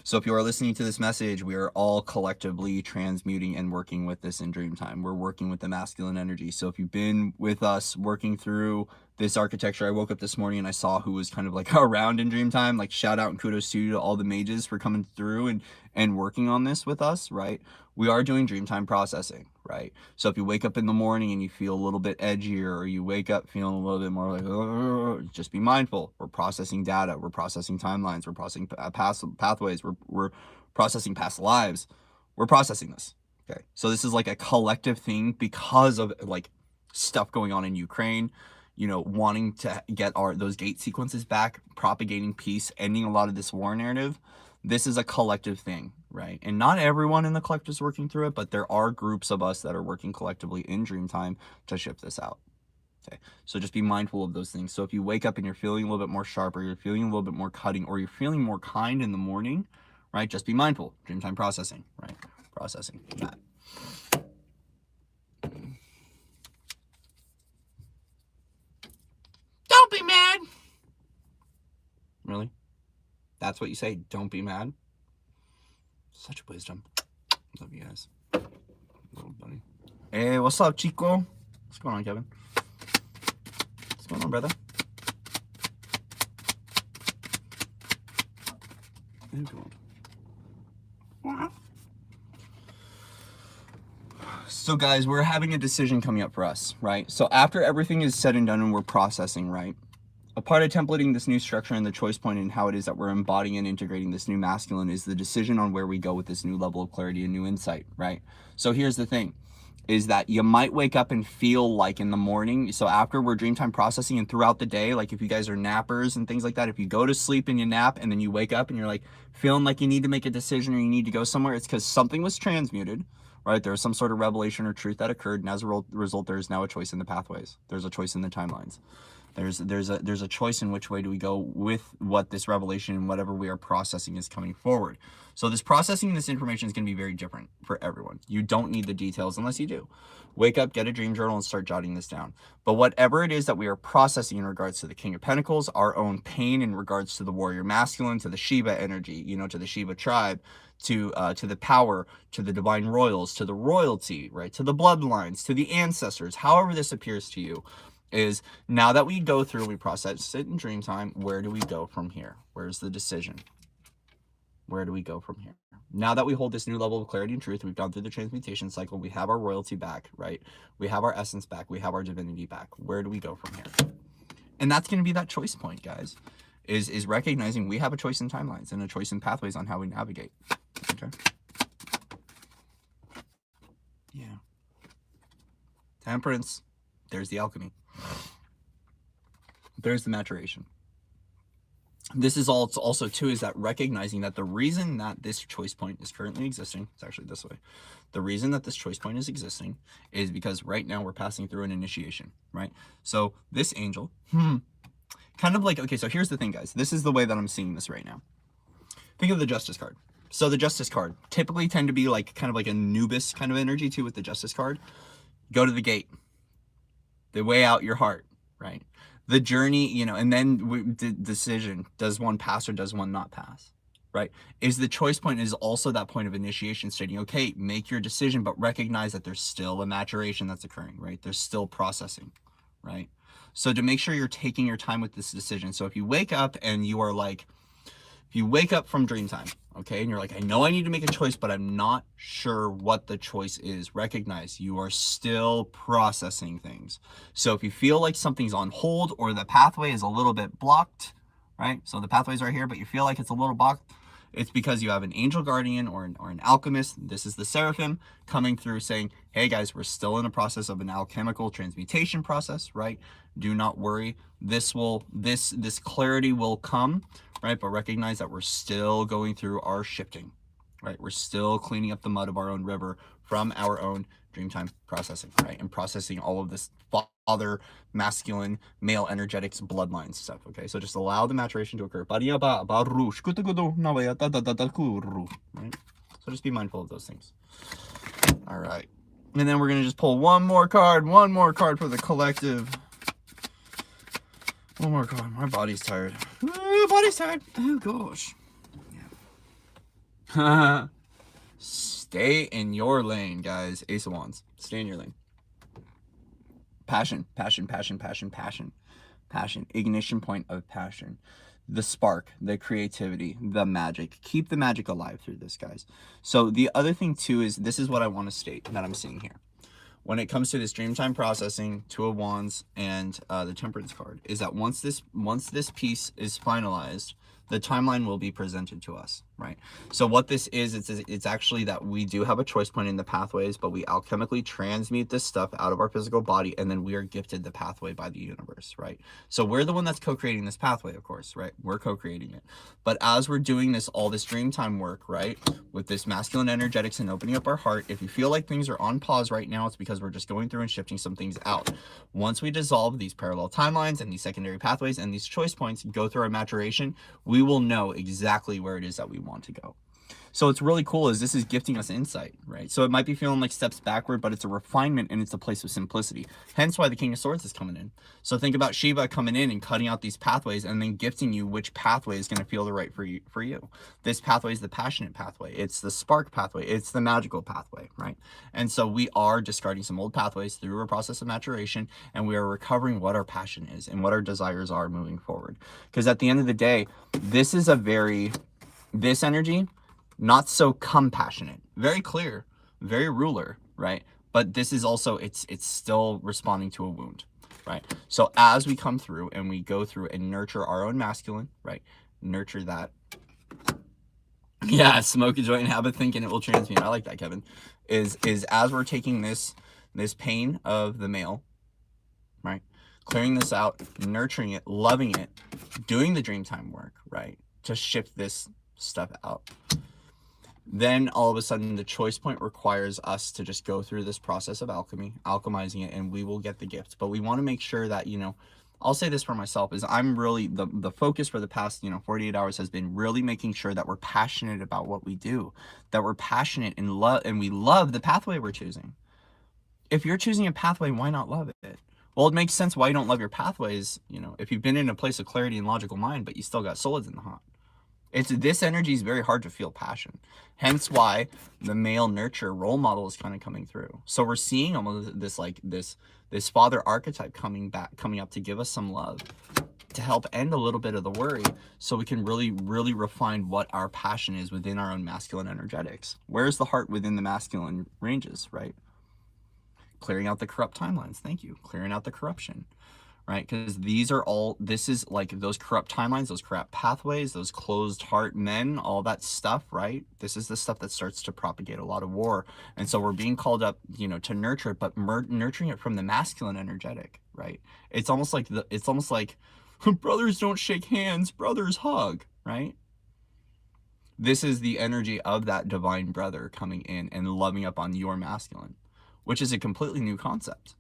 So if you are listening to this message, we are all collectively transmuting and working with this in dream time. We're working with the masculine energy. So if you've been with us working through this architecture, I woke up this morning and I saw who was kind of like around in dream time. Like, shout out and kudos to you, to all the mages for coming through and working on this with us, right? We are doing dream time processing, right? So if you wake up in the morning and you feel a little bit edgier, or you wake up feeling a little bit more like, oh, just be mindful. We're processing data. We're processing timelines. We're processing past pathways. We're processing past lives. We're processing this. Okay. So this is like a collective thing because of like stuff going on in Ukraine, you know, wanting to get those gate sequences back, propagating peace, ending a lot of this war narrative. This is a collective thing, right? And not everyone in the collective is working through it, but there are groups of us that are working collectively in dream time to shift this out. Okay, so just be mindful of those things. So if you wake up and you're feeling a little bit more sharp, or you're feeling a little bit more cutting, or you're feeling more kind in the morning, right? Just be mindful. Dream time processing, right? Processing that. Don't be mad. Really? That's what you say? Don't be mad? Such wisdom. Love you guys. Little buddy. Hey, what's up, Chico? What's going on, Kevin? What's going on, brother? So guys, we're having a decision coming up for us, right? So after everything is said and done and we're processing, right? A part of templating this new structure and the choice point and how it is that we're embodying and integrating this new masculine is the decision on where we go with this new level of clarity and new insight, right? So here's the thing, is that you might wake up and feel like in the morning, so after we're dream time processing and throughout the day, like if you guys are nappers and things like that, if you go to sleep and you nap and then you wake up and you're like feeling like you need to make a decision or you need to go somewhere, it's because something was transmuted, right? There's some sort of revelation or truth that occurred, and as a result, there's now a choice in the pathways. There's a choice in the timelines. There's a choice in which way do we go with what this revelation and whatever we are processing is coming forward. So this processing, this information is going to be very different for everyone. You don't need the details unless you do. Wake up, get a dream journal, and start jotting this down. But whatever it is that we are processing in regards to the King of Pentacles, our own pain in regards to the warrior masculine, to the Shiva energy, you know, to the Shiva tribe, to the power, to the divine royals, to the royalty, right, to the bloodlines, to the ancestors, however this appears to you, is now that we go through, we process it in dream time, where do we go from here? Where's the decision? Where do we go from here? Now that we hold this new level of clarity and truth, we've gone through the transmutation cycle, we have our royalty back, right? We have our essence back, we have our divinity back. Where do we go from here? And that's going to be that choice point, guys, is recognizing we have a choice in timelines and a choice in pathways on how we navigate. Okay? Yeah. Temperance. There's the alchemy. There's the maturation. This is also too, is that recognizing that the reason that this choice point is currently existing, it's actually this way. The reason that this choice point is existing is because right now we're passing through an initiation, right? So this angel, kind of like, okay, so here's the thing, guys. This is the way that I'm seeing this right now. Think of the Justice card. So the Justice card typically tend to be like kind of like a Anubis kind of energy too with the Justice card. Go to the gate. They weigh out your heart, right? The journey, you know, and then the decision, does one pass or does one not pass, right? Is the choice point is also that point of initiation, stating, okay, make your decision, but recognize that there's still a maturation that's occurring, right? There's still processing, right? So to make sure you're taking your time with this decision. So if you wake up and you are like, if you wake up from dream time, okay, and you're like, I know I need to make a choice, but I'm not sure what the choice is, recognize you are still processing things. So if you feel like something's on hold or the pathway is a little bit blocked, right? So the pathway's right here, but you feel like it's a little blocked, It's because you have an angel guardian or an alchemist. This is the seraphim coming through saying, hey guys, we're still in a process of an alchemical transmutation process, right? Do not worry. This clarity will come, right? But recognize that we're still going through our shifting, right? We're still cleaning up the mud of our own river from our own dreamtime processing, right? And processing all of this father, masculine, male energetics, bloodline stuff, okay? So just allow the maturation to occur. Right? So just be mindful of those things. All right. And then we're going to just pull one more card for the collective. One more card. My body's tired. Body's tired. Oh, gosh. Yeah. Stay in your lane, guys. Ace of Wands. Stay in your lane. Passion. Ignition point of passion. The spark, the creativity, the magic. Keep the magic alive through this, guys. So the other thing, too, is this is what I want to state that I'm seeing here. When it comes to this dreamtime processing, Two of Wands, and the Temperance card, is that once this piece is finalized, the timeline will be presented to us, right? So what this is, it's actually that we do have a choice point in the pathways, but we alchemically transmute this stuff out of our physical body, and then we are gifted the pathway by the universe, right? So we're the one that's co-creating this pathway, of course, right? We're co-creating it. But as we're doing all this dreamtime work, right, with this masculine energetics and opening up our heart, if you feel like things are on pause right now, it's because we're just going through and shifting some things out. Once we dissolve these parallel timelines and these secondary pathways and these choice points, go through our maturation, we will know exactly where it is that we want to go. So what's really cool is this is gifting us insight, right? So it might be feeling like steps backward, but it's a refinement and it's a place of simplicity. Hence why the King of Swords is coming in. So think about Shiva coming in and cutting out these pathways and then gifting you which pathway is going to feel the right for you. This pathway is the passionate pathway. It's the spark pathway. It's the magical pathway, right? And so we are discarding some old pathways through a process of maturation, and we are recovering what our passion is and what our desires are moving forward. Because at the end of the day, this is this energy, not so compassionate, very clear, very ruler, right? But this is also, it's still responding to a wound, right? So as we come through and we go through and nurture our own masculine, right? Nurture that. Yeah, smoke a joint and have a thinking it will transmute. I like that, Kevin. Is as we're taking this pain of the male, right? Clearing this out, nurturing it, loving it, doing the dreamtime work, right? To shift this stuff out. Then all of a sudden the choice point requires us to just go through this process of alchemizing it, and we will get the gift. But we want to make sure that, I'll say this for myself, is I'm really, the focus for the past, 48 hours has been really making sure that we're passionate about what we do, that we're passionate and we love the pathway we're choosing. If you're choosing a pathway, why not love it? Well, it makes sense why you don't love your pathways, if you've been in a place of clarity and logical mind, but you still got solids in the hot. This energy is very hard to feel passion. Hence why the male nurture role model is kind of coming through. So we're seeing almost this father archetype coming up to give us some love, to help end a little bit of the worry, so we can really, really refine what our passion is within our own masculine energetics. Where's the heart within the masculine ranges, right? Clearing out the corrupt timelines. Thank you. Clearing out the corruption. Right? Because this is like those corrupt timelines, those corrupt pathways, those closed heart men, all that stuff, right? This is the stuff that starts to propagate a lot of war. And so we're being called up, to nurture it, but nurturing it from the masculine energetic, right? It's almost like brothers don't shake hands, brothers hug, right? This is the energy of that divine brother coming in and loving up on your masculine, which is a completely new concept.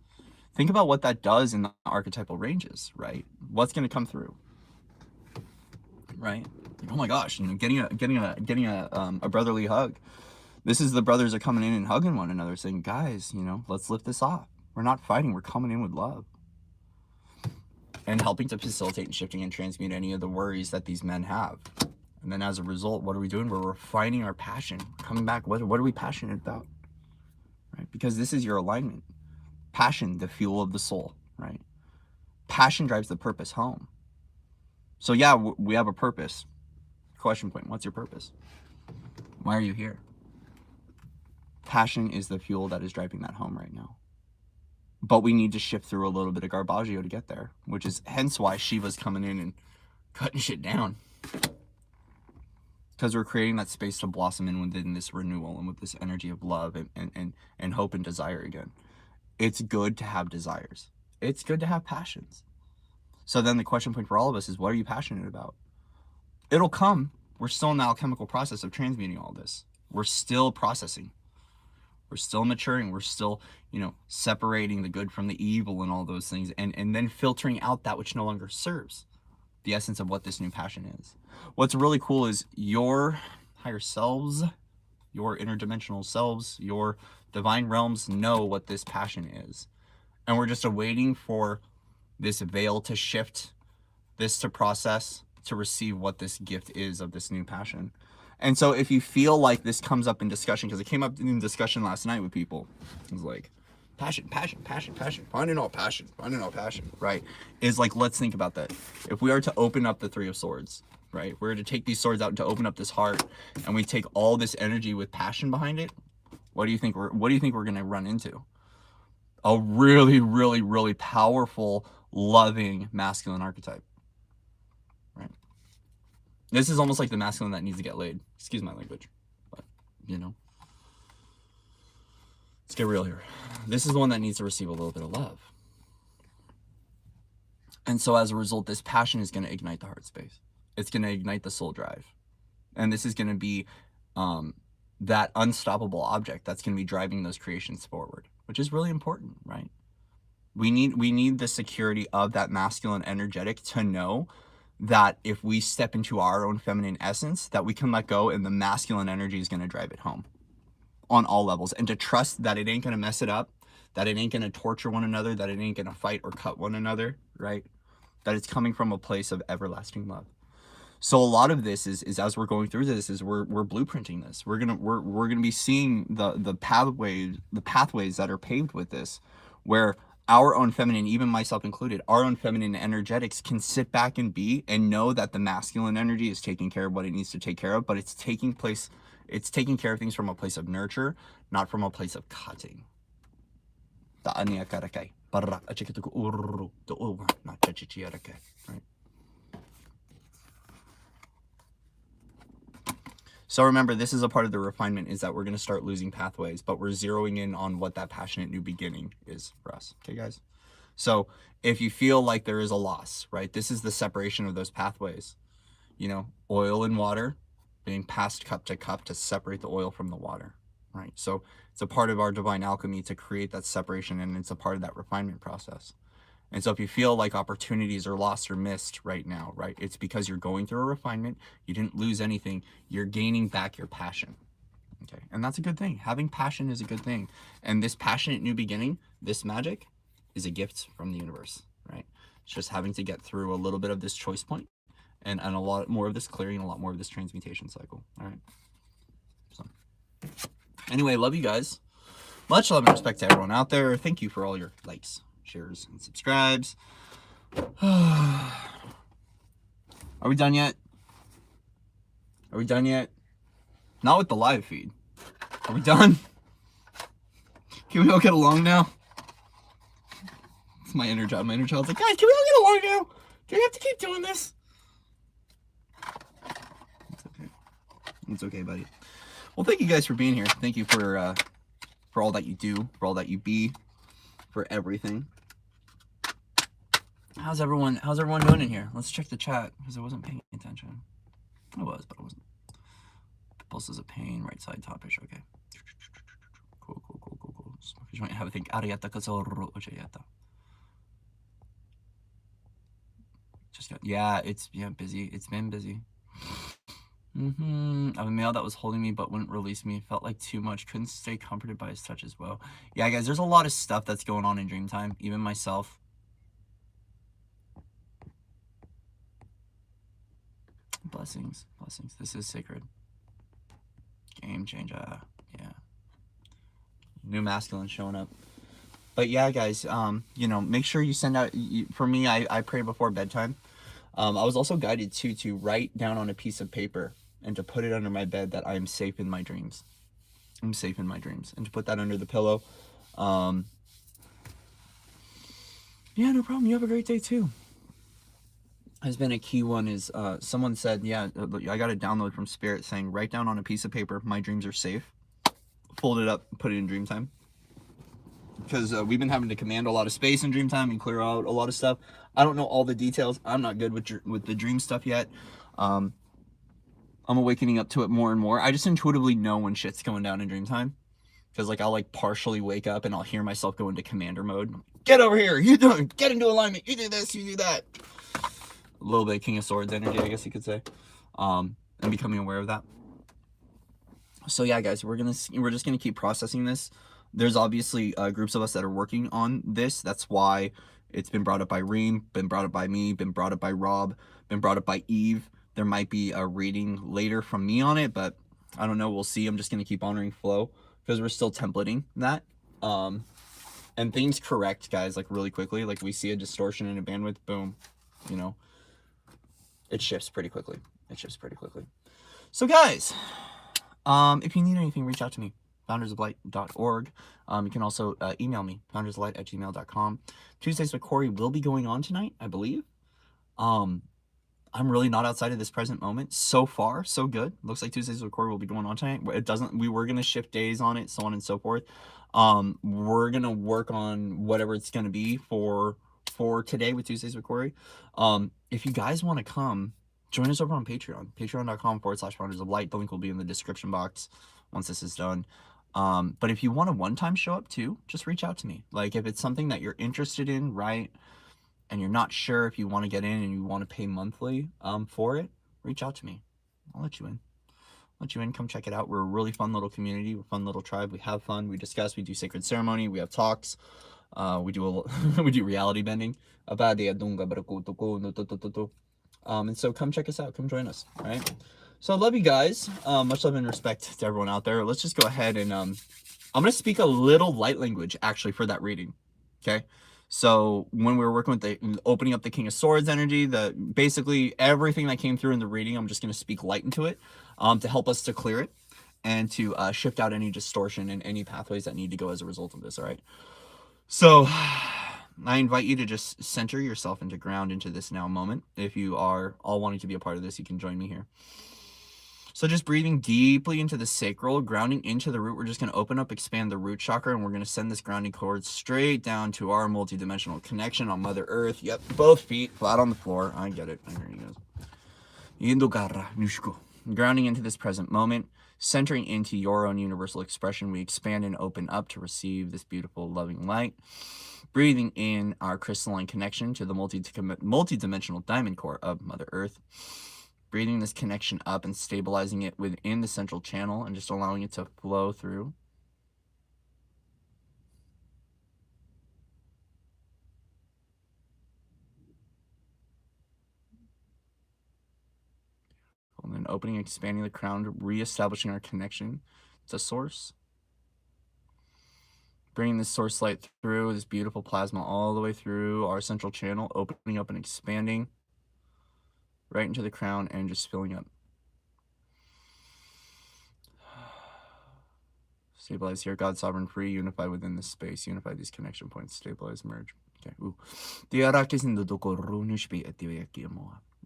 Think about what that does in the archetypal ranges, right? What's going to come through, right? Like, oh my gosh, getting a brotherly hug. This is the brothers are coming in and hugging one another, saying, guys, let's lift this off. We're not fighting. We're coming in with love, and helping to facilitate and shifting and transmute any of the worries that these men have. And then as a result, what are we doing? We're refining our passion, coming back. What are we passionate about, right? Because this is your alignment. Passion, the fuel of the soul, right? Passion drives the purpose home. So yeah, we have a purpose. Question point, what's your purpose? Why are you here? Passion is the fuel that is driving that home right now. But we need to shift through a little bit of garbaggio to get there, which is hence why Shiva's coming in and cutting shit down. because we're creating that space to blossom in within this renewal and with this energy of love and hope and desire again. It's good to have desires. It's good to have passions. So then the question point for all of us is, what are you passionate about? It'll come. We're still in the alchemical process of transmuting all this. We're still processing. We're still maturing. We're still, separating the good from the evil and all those things, and then filtering out that which no longer serves the essence of what this new passion is. What's really cool is your higher selves, your interdimensional selves, your divine realms know what this passion is. And we're just awaiting for this veil to shift, this to process, to receive what this gift is of this new passion. And so if you feel like this comes up in discussion, because it came up in discussion last night with people, it was like, passion, finding all passion, right? Is like, let's think about that. If we are to open up the Three of Swords, right? We're to take these swords out and to open up this heart, and we take all this energy with passion behind it. What do you think we're going to run into? A really, really, really powerful, loving masculine archetype. Right? This is almost like the masculine that needs to get laid. Excuse my language, but let's get real here. This is the one that needs to receive a little bit of love. And so as a result, this passion is going to ignite the heart space. It's going to ignite the soul drive. And this is going to be that unstoppable object that's going to be driving those creations forward, which is really important, right? We need the security of that masculine energetic to know that if we step into our own feminine essence, that we can let go and the masculine energy is going to drive it home on all levels, and to trust that it ain't going to mess it up, that it ain't going to torture one another, that it ain't going to fight or cut one another, right? That it's coming from a place of everlasting love. So a lot of this is as we're going through this, is we're blueprinting this. We're gonna be seeing the pathways that are paved with this, where our own feminine, even myself included, our own feminine energetics can sit back and be and know that the masculine energy is taking care of what it needs to take care of, but it's taking care of things from a place of nurture, not from a place of cutting. Right? So remember, this is a part of the refinement, is that we're going to start losing pathways, but we're zeroing in on what that passionate new beginning is for us. Okay, guys? So if you feel like there is a loss, right, this is the separation of those pathways. Oil and water being passed cup to cup to separate the oil from the water, right? So it's a part of our divine alchemy to create that separation, and it's a part of that refinement process. And so if you feel like opportunities are lost or missed right now, right, it's because you're going through a refinement. You didn't lose anything. You're gaining back your passion. Okay, and that's a good thing. Having passion is a good thing. And this passionate new beginning, this magic, is a gift from the universe, right? It's just having to get through a little bit of this choice point, and a lot more of this clearing, a lot more of this transmutation cycle. All right. So anyway, love you guys. Much love and respect to everyone out there. Thank you for all your likes, shares, and subscribes. Are we done yet? Not with the live feed. Are we done? Can we all get along now? It's my inner child. My inner child's like, guys, can we all get along now? Do we have to keep doing this? It's okay. It's okay, buddy. Well, thank you guys for being here. Thank you for all that you do, for all that you be, for everything. How's everyone doing in here? Let's check the chat, because I wasn't paying attention. I was, but I wasn't. Pulse is a pain, right side topish, okay. Cool. Smokers might have a think. Ariata kasoro ochayata. It's busy. It's been busy. I have a male that was holding me but wouldn't release me. Felt like too much. Couldn't stay comforted by his touch as well. Yeah, guys, there's a lot of stuff that's going on in Dreamtime. Even myself. Blessings. This is sacred. Game changer. Yeah. New masculine showing up. But yeah, guys, make sure you send out, for me, I pray before bedtime. I was also guided to write down on a piece of paper and to put it under my bed that I am safe in my dreams. I'm safe in my dreams. And to put that under the pillow. Yeah, no problem. You have a great day too. has been a key one is someone said, yeah, I got a download from Spirit saying, write down on a piece of paper, my dreams are safe. Fold it up, put it in Dreamtime. Because we've been having to command a lot of space in Dreamtime and clear out a lot of stuff. I don't know all the details. I'm not good with the dream stuff yet. I'm awakening up to it more and more. I just intuitively know when shit's going down in Dreamtime. Because like I'll like partially wake up and I'll hear myself go into commander mode. Get over here, you do it. Get into alignment. You do this, you do that. A little bit of King of Swords energy, I guess you could say. And becoming aware of that. So yeah, guys, we're just gonna keep processing this. There's obviously groups of us that are working on this. That's why it's been brought up by Reem, been brought up by me, been brought up by Rob, been brought up by Eve. There might be a reading later from me on it, but I don't know. We'll see. I'm just gonna keep honoring flow because we're still templating that. And things correct, guys, like really quickly. Like we see a distortion in a bandwidth, boom, you know, it shifts pretty quickly. So guys, if you need anything, reach out to me, foundersoflight.org. You can also email me, foundersoflight@gmail.com. Tuesdays with Corey will be going on tonight, I believe. I'm really not outside of this present moment. So far, so good. Looks like Tuesdays with Corey will be going on tonight. It doesn't. We were gonna shift days on it, so on and so forth. We're gonna work on whatever it's gonna be for today with Tuesdays with Corey. If you guys want to come, join us over on Patreon, patreon.com/foundersoflight. The link will be in the description box once this is done. But if you want a one-time show up too, just reach out to me. Like if it's something that you're interested in, right, and you're not sure if you want to get in and you want to pay monthly for it, reach out to me. I'll let you in. Come check it out. We're a really fun little community. We're a fun little tribe. We have fun. We discuss. We do sacred ceremony. We have talks. We do we do reality bending. And so come check us out. Come join us. All right. So I love you guys. Much love and respect to everyone out there. Let's just go ahead and I'm gonna speak a little light language actually for that reading. Okay. So when we were working with the opening up the King of Swords energy, basically everything that came through in the reading, I'm just gonna speak light into it, to help us to clear it and to shift out any distortion and any pathways that need to go as a result of this. All right. So I invite you to just center yourself into ground into this now moment. If you are all wanting to be a part of this, you can join me here. So just breathing deeply into the sacral, grounding into the root. We're just going to open up, expand the root chakra, and we're going to send this grounding cord straight down to our multidimensional connection on Mother Earth. Yep, both feet flat on the floor. I get it. I hear you guys. Grounding into this present moment, centering into your own universal expression, we expand and open up to receive this beautiful, loving light. Breathing in our crystalline connection to the multidimensional diamond core of Mother Earth. Breathing this connection up and stabilizing it within the central channel and just allowing it to flow through. And then opening and expanding the crown, reestablishing our connection to Source. Bringing this source light through, this beautiful plasma all the way through our central channel, opening up and expanding right into the crown and just filling up. Stabilize here, God, sovereign, free, unify within this space, unify these connection points, stabilize, merge. Okay, ooh.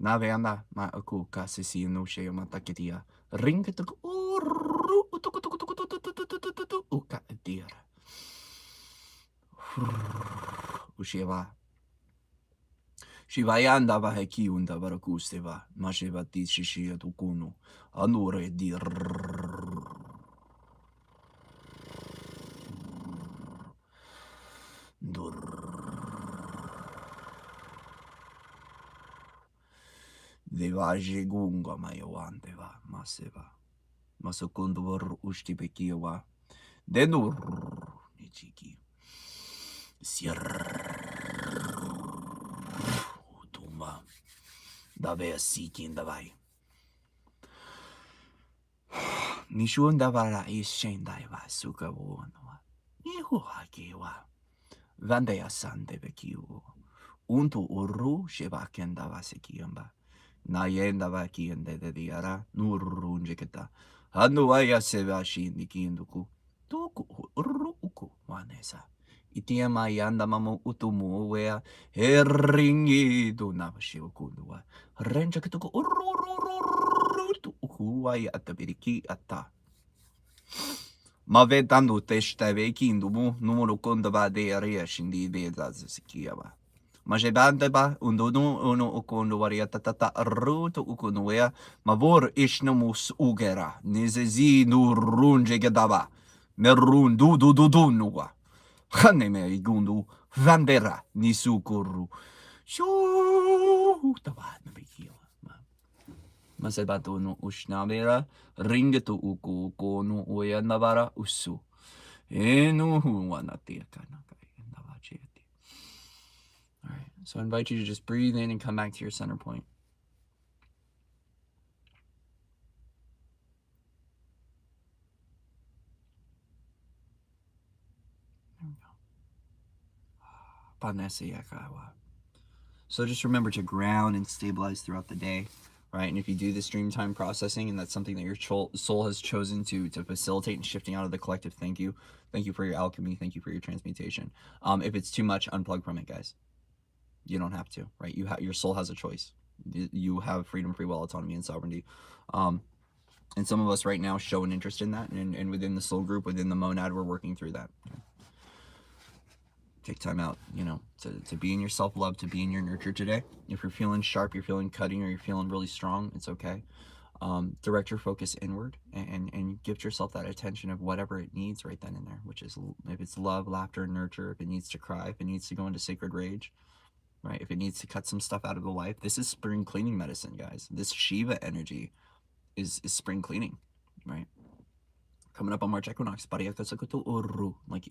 Naveanda ma aku kasisi no she matakitia. Ring to uka dear. Usheva. Shivayanda vaheki unda varakusteva. Masheva tishishia tukuno. Anure dir. Devaje gunga mayawanteva maseva. Masokundur ushtibekiwa. Denur nichiki. Sir Tuma. Dave seeking the vai. Nishun davara is shendaiva sukavonwa. Nihuakiwa. Vandaya sande bekiu. Untu uru shevakenda vasekiamba. Nayenda vakiende de diara nurunjeketa. Hanuaya sevashi nikinduku. Tuku uru uku wanesa. Itiama yanda mamu utumu wea heringi do nabashio kundua. Renja katuku tu ukuai atabiriki ata. Mavedando testave kindumu numero kondava de area shindi de zazikiaba. Majebandaba undunu uno ukondo variatatata ruto ukunuea mavor ishnamus ugera nizezi nurunje gadaba merun du nuwa haneme igundu vandera nisukuru shu taba nabikiwa masebato no ushnabera ringeto uku kono uya navara usu enu huanatia kanaka navacheti. All right, so I invite you to just breathe in and come back to your center point. There we go. So just remember to ground and stabilize throughout the day, right? And if you do this dream time processing and that's something that your soul has chosen to facilitate and shifting out of the collective, thank you. Thank you for your alchemy. Thank you for your transmutation. If it's too much, unplug from it, guys. You don't have to, right? Your soul has a choice. You have freedom, free will, autonomy, and sovereignty. And some of us right now show an interest in that. And within the soul group, within the monad, we're working through that. Take time out, to be in your self-love, to be in your nurture today. If you're feeling sharp, you're feeling cutting, or you're feeling really strong, it's okay. Direct your focus inward and gift yourself that attention of whatever it needs right then and there, which is, if it's love, laughter, nurture, if it needs to cry, if it needs to go into sacred rage, right? If it needs to cut some stuff out of the life. This is spring cleaning medicine, guys. This Shiva energy is spring cleaning, right? Coming up on March equinox, like,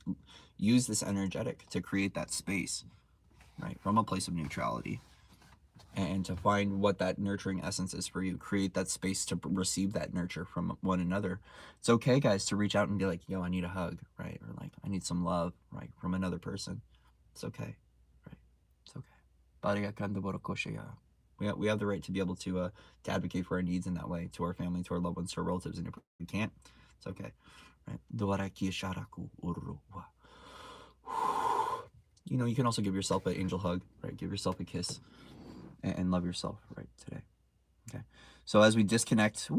use this energetic to create that space, right, from a place of neutrality, and to find what that nurturing essence is for you. Create that space to receive that nurture from one another. It's okay, guys, to reach out and be like, yo, I need a hug, right? Or like, I need some love, right, from another person. It's okay, right? It's okay. We have the right to be able to advocate for our needs in that way, to our family, to our loved ones, to our relatives, and if we can't, it's okay. Right? You can also give yourself an angel hug, right? Give yourself a kiss and love yourself, right, today. Okay. So as we disconnect,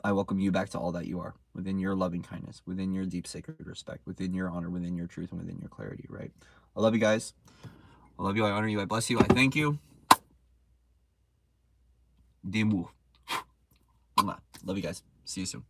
I welcome you back to all that you are, within your loving kindness, within your deep sacred respect, within your honor, within your truth, and within your clarity, right? I love you guys. I love you. I honor you. I bless you. I thank you. Dimu. Love you guys. See you soon.